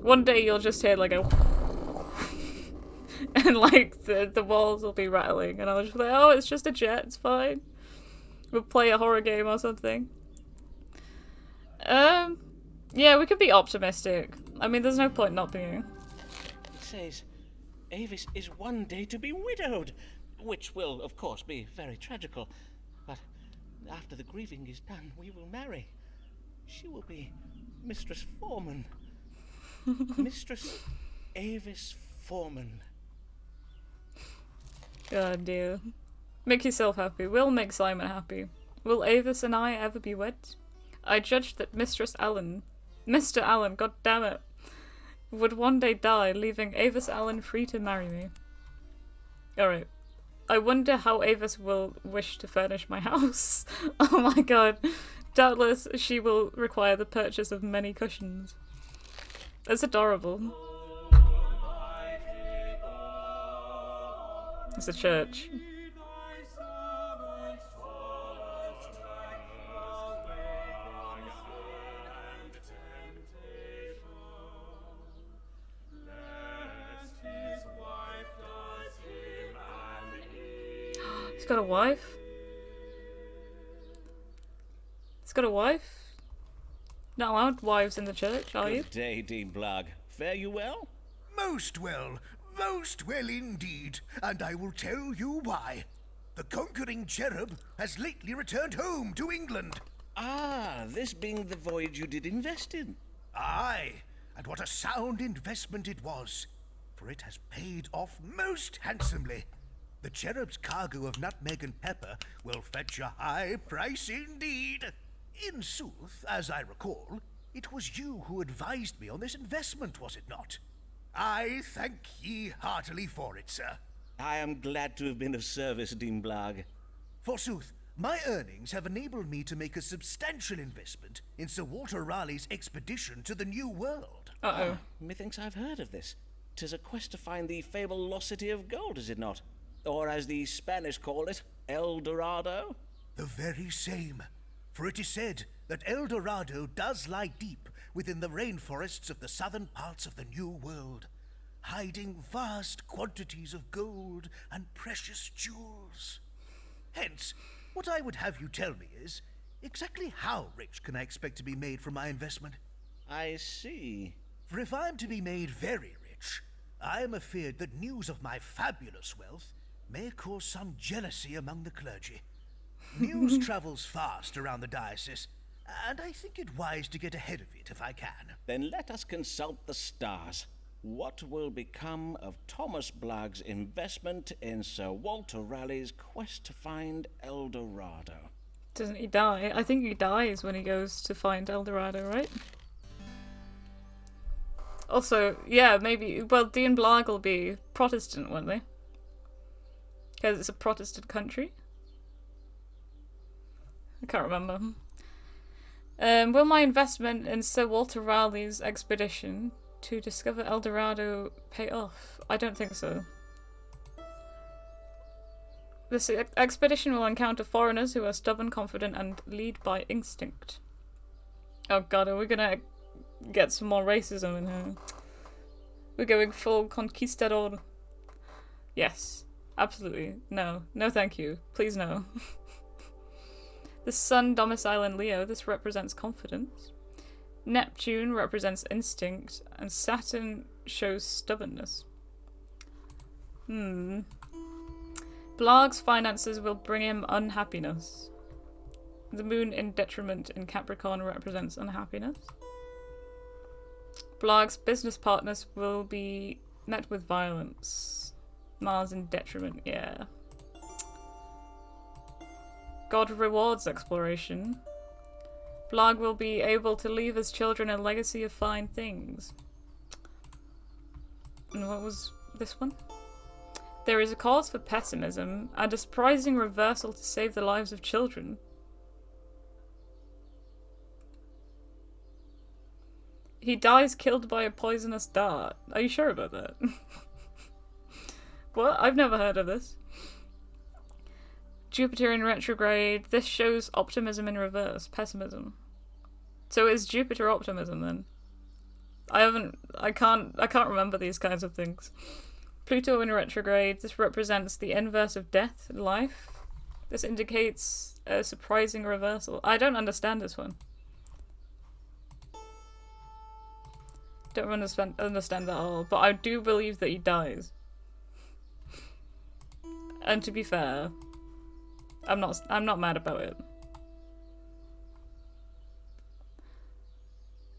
One day you'll just hear like a and like the walls will be rattling, and I'll just be like, oh, it's just a jet. It's fine. We'll play a horror game or something. Yeah, we could be optimistic. I mean, there's no point not being. It says, Avis is one day to be widowed, which will, of course, be very tragical. But after the grieving is done, we will marry. She will be Mistress Foreman. Mistress Avis Foreman. God dear. Make yourself happy. We'll make Simon happy. Will Avis and I ever be wed? I judged that Mr. Allen, god damn it, would one day die, leaving Avis Allen free to marry me. Alright. I wonder how Avis will wish to furnish my house. Oh my god. Doubtless she will require the purchase of many cushions. That's adorable. It's a church. He's got a wife? He's got a wife? Not allowed wives in the church, are you? Good day, Dean Blogg. Fare you well? Most well indeed, and I will tell you why. The conquering cherub has lately returned home to England. Ah, this being the voyage you did invest in. Aye, and what a sound investment it was, for it has paid off most handsomely. The cherub's cargo of nutmeg and pepper will fetch a high price indeed. In sooth, as I recall, it was you who advised me on this investment, was it not? I thank ye heartily for it, sir. I am glad to have been of service, Dean Blogg. Forsooth, my earnings have enabled me to make a substantial investment in Sir Walter Raleigh's expedition to the New World. Uh-oh. Methinks I've heard of this. 'Tis a quest to find the fabulosity of gold, is it not? Or as the Spanish call it, El Dorado? The very same. For it is said that El Dorado does lie deep within the rainforests of the southern parts of the New World, hiding vast quantities of gold and precious jewels. Hence, what I would have you tell me is, exactly how rich can I expect to be made from my investment? I see. For if I am to be made very rich, I am afeard that news of my fabulous wealth may cause some jealousy among the clergy. News travels fast around the diocese, and I think it wise to get ahead of it if I can. Then let us consult the stars. What will become of Thomas Blagg's investment in Sir Walter Raleigh's quest to find El Dorado? Doesn't he die? I think he dies when he goes to find El Dorado, right? Also, yeah, maybe... Well, Dean Blagg will be Protestant, won't they? Because it's a Protestant country. I can't remember. Will my investment in Sir Walter Raleigh's expedition to discover El Dorado pay off? I don't think so. This expedition will encounter foreigners who are stubborn, confident, and lead by instinct. Oh god, are we gonna get some more racism in here? We're going full conquistador. Yes, absolutely. No. No thank you. Please no. The sun domicile in Leo, this represents confidence. Neptune represents instinct, and Saturn shows stubbornness. Blagg's finances will bring him unhappiness. The moon in detriment in Capricorn represents unhappiness. Blagg's business partners will be met with violence. Mars in detriment, yeah. God rewards exploration. Blagg will be able to leave his children a legacy of fine things. And what was this one? There is a cause for pessimism and a surprising reversal to save the lives of children. He dies killed by a poisonous dart. Are you sure about that? What? I've never heard of this. Jupiter in retrograde. This shows optimism in reverse. Pessimism. So is Jupiter optimism then? I can't remember these kinds of things. Pluto in retrograde. This represents the inverse of death in life. This indicates a surprising reversal. I don't understand this one. Don't understand that at all. But I do believe that he dies. And to be fair, I'm not mad about it.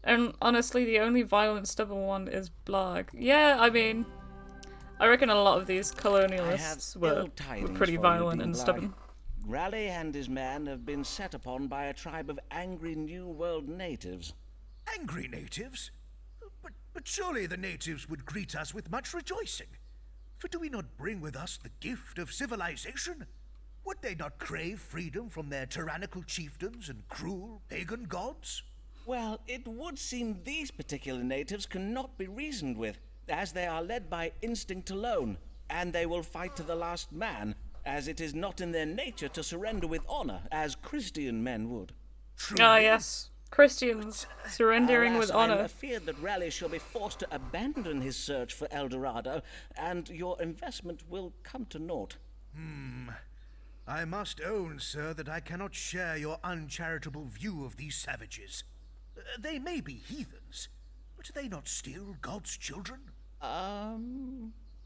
And honestly, the only violent, stubborn one is Blagg. Yeah, I mean, I reckon a lot of these colonialists were pretty violent and stubborn. Raleigh and his men have been set upon by a tribe of angry New World natives. Angry natives? But surely the natives would greet us with much rejoicing. For do we not bring with us the gift of civilization? Would they not crave freedom from their tyrannical chieftains and cruel pagan gods? Well, it would seem these particular natives cannot be reasoned with, as they are led by instinct alone, and they will fight to the last man, as it is not in their nature to surrender with honor, as Christian men would. Truly? Ah, yes. Christians surrendering with honor. I'm afeard that Raleigh shall be forced to abandon his search for El Dorado, and your investment will come to naught. I must own, sir, that I cannot share your uncharitable view of these savages. They may be heathens, but are they not still God's children? I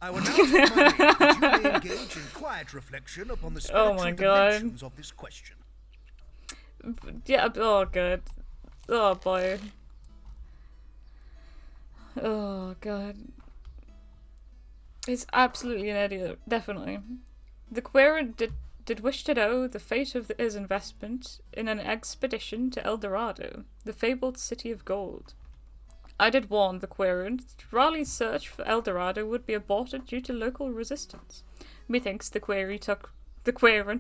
will now take my leave, that you may engage in quiet reflection upon the spiritual dimensions of this question. Yeah, oh god. Oh boy. Oh god. It's absolutely an idiot, definitely. The querent did wish to know the fate of his investment in an expedition to El Dorado, the fabled city of gold. I did warn the querent that Raleigh's search for El Dorado would be aborted due to local resistance. Methinks the querent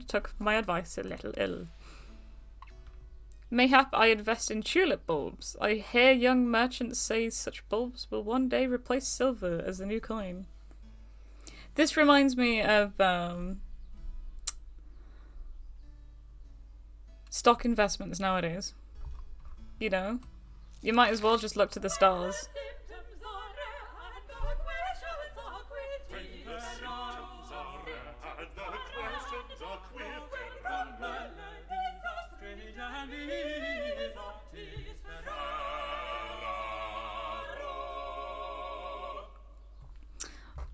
took my advice a little ill. Mayhap I invest in tulip bulbs. I hear young merchants say such bulbs will one day replace silver as the new coin. This reminds me of stock investments nowadays. You know? You might as well just look to the stars.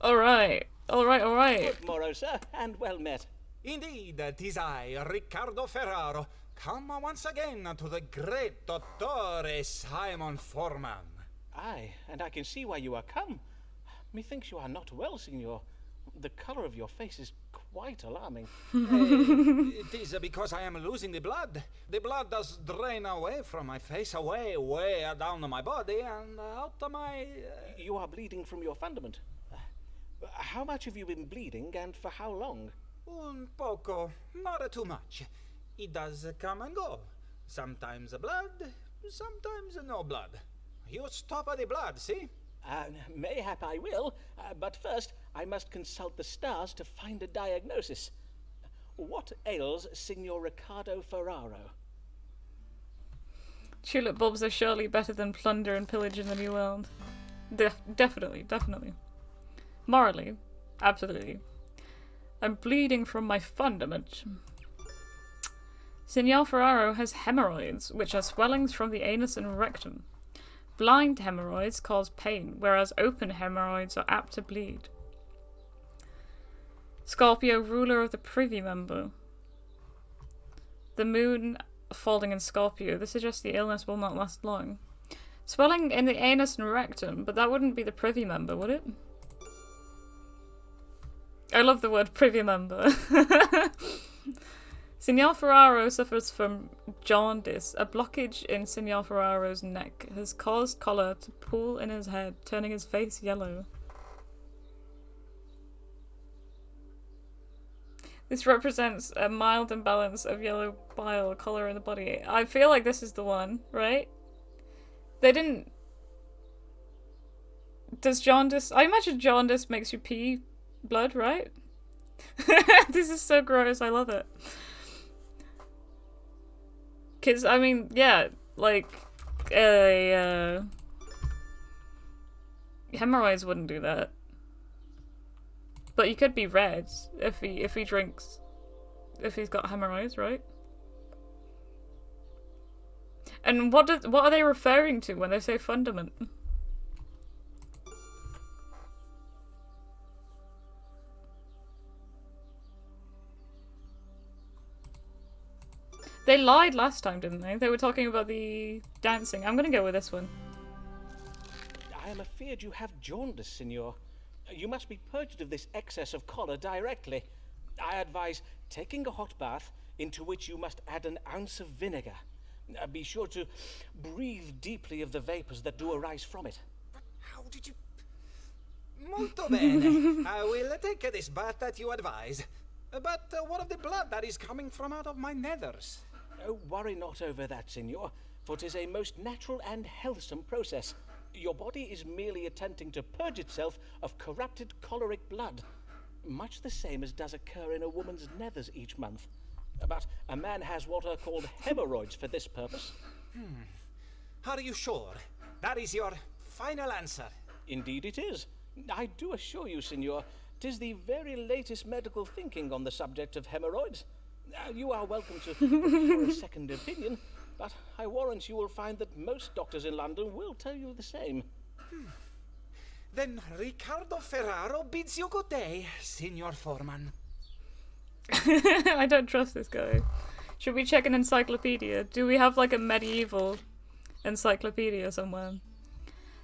Alright. Good morrow, sir, and well met. Indeed, 'tis I, Riccardo Ferraro, come once again to the great Dottore Simon Foreman. Aye, and I can see why you are come. Methinks you are not well, Signor. The colour of your face is quite alarming. It is because I am losing the blood. The blood does drain away from my face, away down my body, and out of my... You are bleeding from your fundament. How much have you been bleeding, and for how long? Un poco, not too much. It does come and go. Sometimes blood, sometimes no blood. You stop the blood, see? Mayhap I will, but first I must consult the stars to find a diagnosis. What ails Signor Riccardo Ferraro? Tulip bulbs are surely better than plunder and pillage in the New World. Definitely. Morally, absolutely. I'm bleeding from my fundament. Signor Ferraro has hemorrhoids, which are swellings from the anus and rectum. Blind hemorrhoids cause pain, whereas open hemorrhoids are apt to bleed. Scorpio, ruler of the privy member. The moon falling in Scorpio. This suggests the illness will not last long. Swelling in the anus and rectum, but that wouldn't be the privy member, would it? I love the word privy member. Signor Ferraro suffers from jaundice. A blockage in Signor Ferraro's neck has caused choler to pool in his head, turning his face yellow. This represents a mild imbalance of yellow bile colour in the body. I feel like this is the one, right? They didn't... Does jaundice... I imagine jaundice makes you pee blood, right? This is so gross, I love it. Because, I mean, yeah, like, hemorrhoids wouldn't do that. But he could be red if he drinks, if he's got hemorrhoids, right? And what are they referring to when they say fundament? They lied last time, didn't they? They were talking about the dancing. I'm gonna go with this one. I am afeard you have jaundice, Signor. You must be purged of this excess of choler directly. I advise taking a hot bath, into which you must add an ounce of vinegar. Be sure to breathe deeply of the vapours that do arise from it. But how did you... Molto bene. I will take this bath that you advise. But what of the blood that is coming from out of my nethers? Oh, worry not over that, Signor, for 'tis a most natural and healthsome process. Your body is merely attempting to purge itself of corrupted choleric blood, much the same as does occur in a woman's nethers each month. But a man has what are called hemorrhoids for this purpose. Are you sure? That is your final answer? Indeed it is. I do assure you, Signor, 'tis the very latest medical thinking on the subject of hemorrhoids. You are welcome to for a second opinion, but I warrant you will find that most doctors in London will tell you the same. Then Riccardo Ferraro bids you good day, Signor Foreman. I don't trust this guy. Should we check an encyclopedia? Do we have like a medieval encyclopedia somewhere?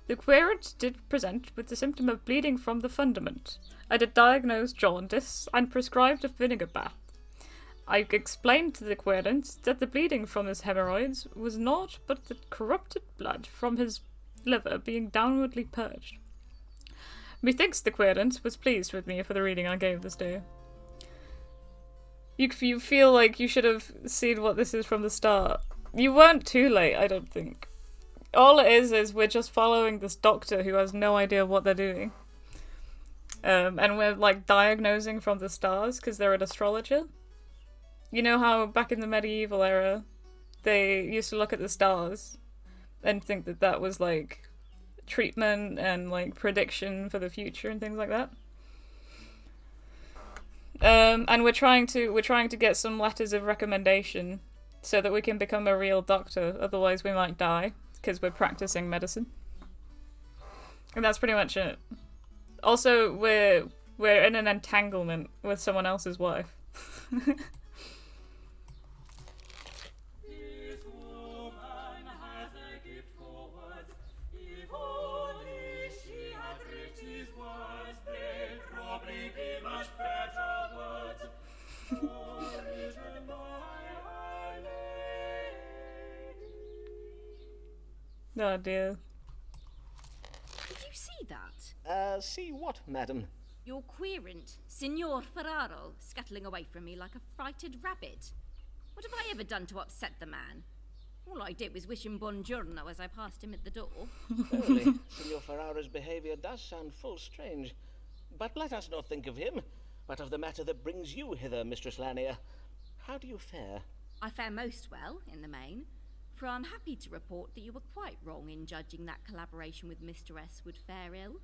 The querent did present with the symptom of bleeding from the fundament. I did diagnose jaundice and prescribed a vinegar bath. I explained to the querent that the bleeding from his hemorrhoids was naught but the corrupted blood from his liver being downwardly purged. Methinks the querent was pleased with me for the reading I gave this day. You feel like you should have seen what this is from the start. You weren't too late, I don't think. All it is we're just following this doctor who has no idea what they're doing. And we're like diagnosing from the stars because they're an astrologer. You know how back in the medieval era they used to look at the stars and think that that was like treatment and like prediction for the future and things like that. And we're trying to get some letters of recommendation so that we can become a real doctor, otherwise we might die because we're practicing medicine. And that's pretty much it. Also, we're in an entanglement with someone else's wife. This woman has a gift for words. If only she had riches worth. Oh dear. Did you see that? See what, madam? Your querent, Signor Ferraro, scuttling away from me like a frighted rabbit. What have I ever done to upset the man? All I did was wish him buongiorno as I passed him at the door. Truly, Signor Ferraro's behaviour does sound full strange. But let us not think of him, but of the matter that brings you hither, Mistress Lanier. How do you fare? I fare most well, in the main, for I'm happy to report that you were quite wrong in judging that collaboration with Mr. S would fare ill,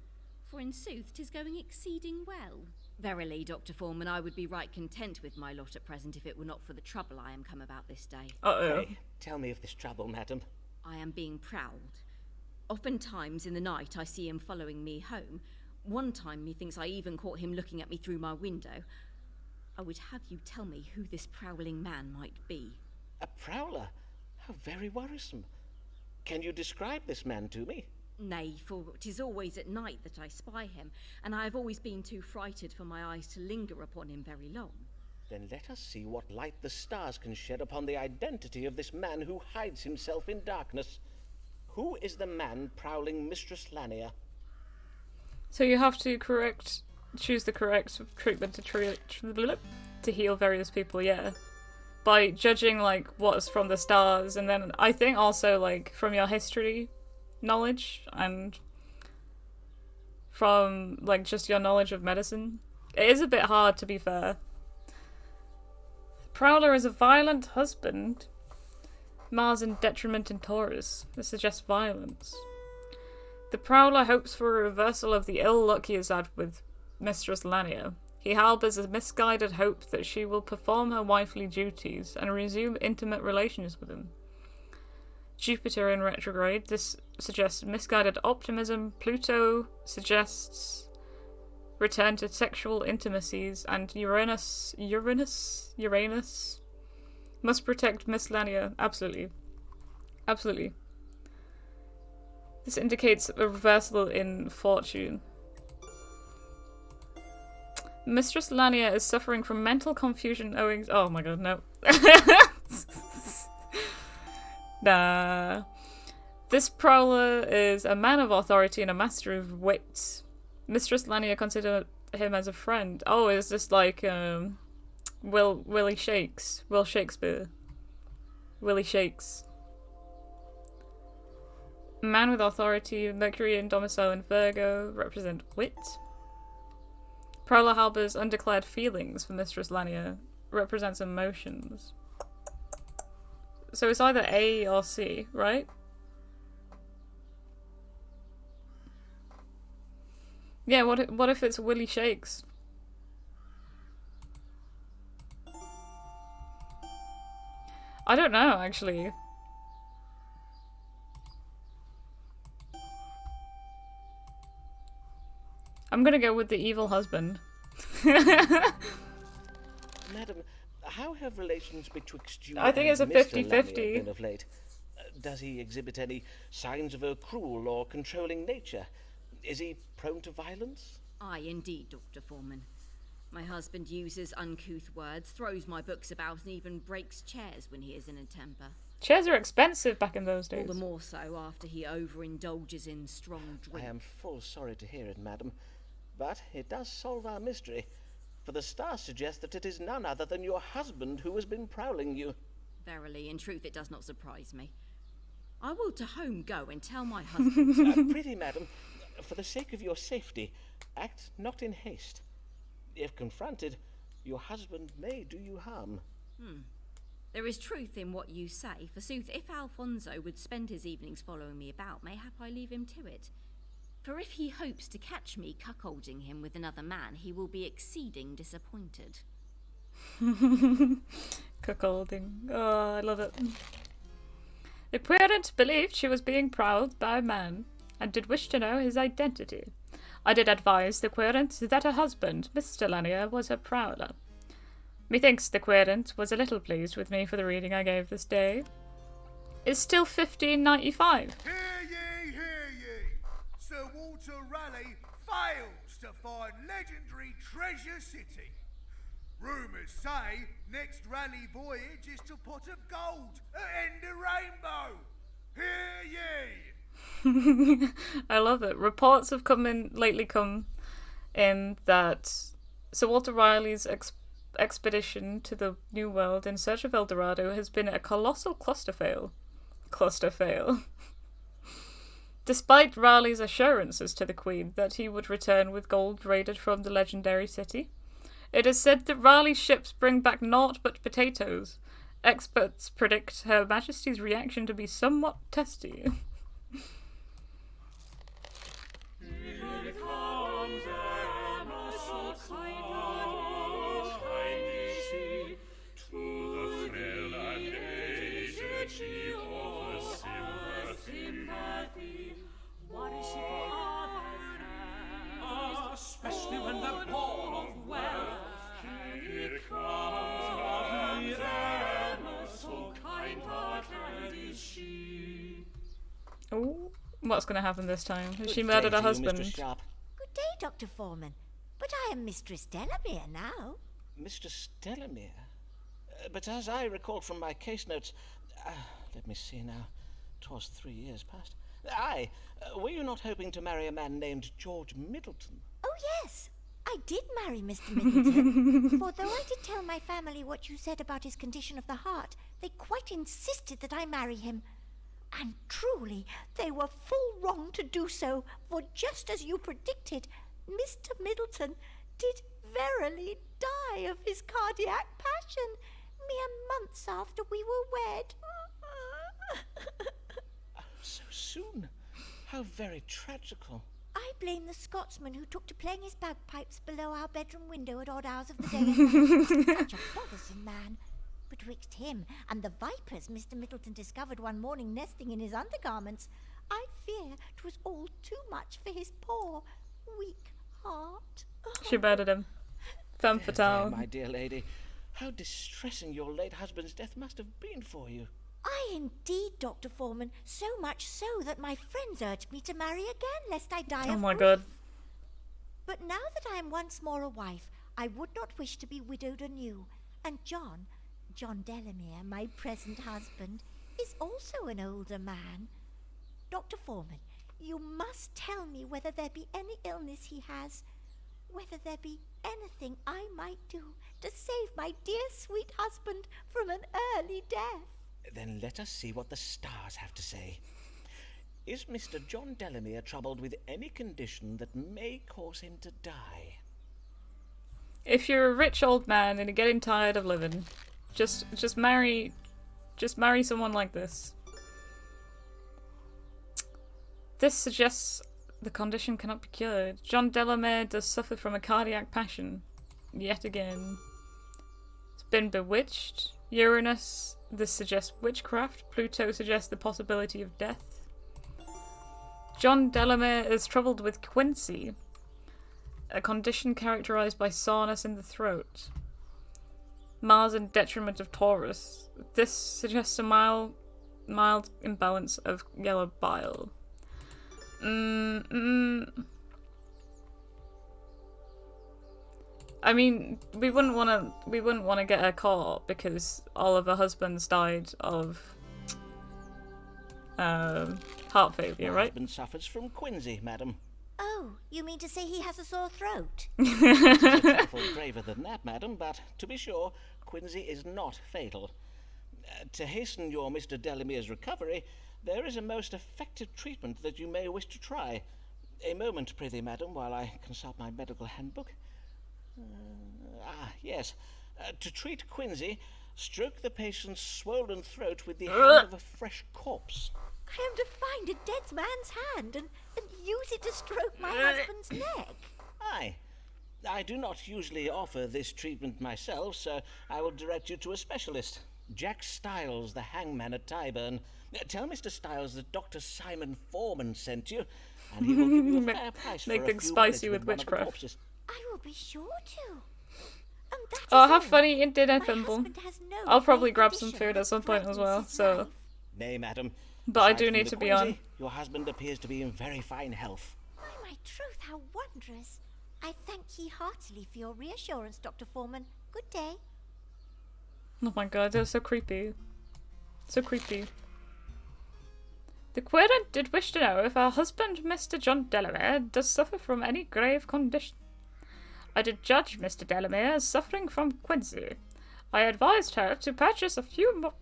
for in sooth 'tis going exceeding well. Verily, Dr. Foreman, I would be right content with my lot at present if it were not for the trouble I am come about this day. Uh-oh. Pray, tell me of this trouble, madam. I am being prowled. Oftentimes in the night I see him following me home. One time methinks I even caught him looking at me through my window. I would have you tell me who this prowling man might be. A prowler? How very worrisome. Can you describe this man to me? Nay, for 'tis always at night that I spy him, and I have always been too frighted for my eyes to linger upon him very long. Then let us see what light the stars can shed upon the identity of this man who hides himself in darkness. Who is the man prowling Mistress Lanier? So you have to choose the correct treatment to heal various people, yeah. By judging, like, what's from the stars, and then I think also, like, from your history knowledge, and from, like, just your knowledge of medicine. It is a bit hard, to be fair. Prowler is a violent husband. Mars in detriment in Taurus. This suggests violence. The Prowler hopes for a reversal of the ill luck he has had with Mistress Lanier. He harbours a misguided hope that she will perform her wifely duties and resume intimate relations with him. Jupiter in retrograde. This suggests misguided optimism. Pluto suggests return to sexual intimacies, and Uranus must protect Miss Lanier. Absolutely. Absolutely. This indicates a reversal in fortune. Mistress Lanier is suffering from mental confusion owing... Oh my god, no. Nah. This prowler is a man of authority and a master of wit. Mistress Lanier considered him as a friend. Oh, is this like, Willie Shakes? Will Shakespeare. Willie Shakes. Man with authority, Mercury and domicile in Virgo, represent wit. Prowler harbours undeclared feelings for Mistress Lanier, represents emotions. So it's either A or C, right? Yeah, what if it's Willie Shakes? I don't know, actually. I'm gonna go with the evil husband. Madam, how have relations betwixt you I think it's a and Mr. 50-50. Lanier been of late? Does he exhibit any signs of a cruel or controlling nature? Is he prone to violence? Aye, indeed, Dr. Foreman. My husband uses uncouth words, throws my books about, and even breaks chairs when he is in a temper. Chairs are expensive back in those days. All the more so after he overindulges in strong drink. I am full sorry to hear it, madam. But it does solve our mystery, for the stars suggest that it is none other than your husband who has been prowling you. Verily, in truth, it does not surprise me. I will to home go and tell my husband. Prithee, madam, for the sake of your safety, act not in haste. If confronted, your husband may do you harm. There is truth in what you say. Forsooth, if Alfonso would spend his evenings following me about, mayhap I leave him to it. For if he hopes to catch me cuckolding him with another man, he will be exceeding disappointed. Cuckolding. Oh, I love it. The querent believed she was being prowled by a man, and did wish to know his identity. I did advise the querent that her husband, Mr. Lanier, was her prowler. Methinks the querent was a little pleased with me for the reading I gave this day. It's still 1595. Hear ye, hear ye! Sir Walter Raleigh fails to find legendary Treasure City. Rumours say next Raleigh voyage is to Pot of Gold at End of Rainbow. Hear ye! I love it. Reports have lately come in that Sir Walter Raleigh's expedition to the New World in search of El Dorado has been a colossal cluster fail. Despite Raleigh's assurances to the Queen that he would return with gold raided from the legendary city, it is said that Raleigh's ships bring back naught but potatoes. Experts predict Her Majesty's reaction to be somewhat testy. Here comes Emma, so kindly she, to the frail and aged she offers sympathy. What is she for others' especially when they're born of wealth. Here comes Emma, so kind-hearted is she. Oh, what's going to happen this time? Has she murdered her husband? Good day, Dr. Foreman. But I am Mistress Delamere now. Mistress Delamere? But as I recall from my case notes... let me see now. 'Twas 3 years past. Aye, were you not hoping to marry a man named George Middleton? Oh, yes. I did marry Mr. Middleton. For though I did tell my family what you said about his condition of the heart, they quite insisted that I marry him. And truly, they were full wrong to do so, for just as you predicted, Mr. Middleton did verily die of his cardiac passion, mere months after we were wed. So soon? How very tragical. I blame the Scotsman who took to playing his bagpipes below our bedroom window at odd hours of the day and night. Such a bothersome man. Betwixt him and the vipers Mr. Middleton discovered one morning nesting in his undergarments, I fear 'twas all too much for his poor, weak heart. She murdered him. Femme fatale. My dear lady, how distressing your late husband's death must have been for you. Aye, indeed, Dr. Foreman, so much so that my friends urged me to marry again, lest I die of grief. Oh my god. But now that I am once more a wife, I would not wish to be widowed anew, and John Delamere, my present husband, is also an older man. Dr. Foreman, you must tell me whether there be any illness he has, whether there be anything I might do to save my dear sweet husband from an early death. Then let us see what the stars have to say. Is Mr. John Delamere troubled with any condition that may cause him to die? If you're a rich old man and you're getting tired of living, just marry someone like this. This suggests the condition cannot be cured. John Delamere does suffer from a cardiac passion. Yet again. It's been bewitched. Uranus, this suggests witchcraft. Pluto suggests the possibility of death. John Delamere is troubled with quinsy, a condition characterized by soreness in the throat. Mars in detriment of Taurus. This suggests a mild imbalance of yellow bile. I mean, we wouldn't want to get her caught because all of her husbands died of heart failure, My right? husband suffers from quinsy, madam. Oh, you mean to say he has a sore throat? It's a trifle graver than that, madam, but to be sure, quinsy is not fatal. To hasten your Mr. Delamere's recovery, there is a most effective treatment that you may wish to try. A moment, prithee, madam, while I consult my medical handbook. Yes. To treat quinsy, stroke the patient's swollen throat with the hand of a fresh corpse. I am to find a dead man's hand and use it to stroke my husband's neck. Aye. I do not usually offer this treatment myself, so I will direct you to a specialist. Jack Stiles, the hangman at Tyburn. Tell Mr. Stiles that Dr. Simon Foreman sent you, and he will give you a fair price for Make a things few spicy minutes with one of the witchcraft. corpses. I will be sure to. And that Oh, is have all. fun eating dinner, My Thimble. husband has no I'll probably great grab some condition food that at some point as threatens well, his so... life. Nay, madam. But I Aside do from need the to be quinsy, on. Your husband appears to be in very fine health. By my troth, how wondrous. I thank ye heartily for your reassurance, Dr. Foreman. Good day. Oh my god, they're so creepy. So creepy. The querent did wish to know if her husband, Mr. John Delamere, does suffer from any grave condition. I did judge Mr. Delamere as suffering from quinsy. I advised her to purchase a few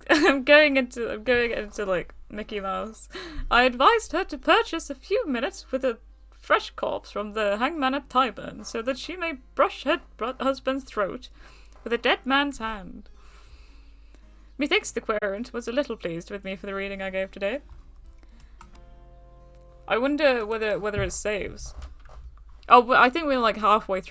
I'm going into like Mickey Mouse. I advised her to purchase a few minutes with a fresh corpse from the hangman at Tyburn, so that she may brush her husband's throat with a dead man's hand. Methinks the querent was a little pleased with me for the reading I gave today. I wonder whether it saves. Oh, I think we're like halfway through.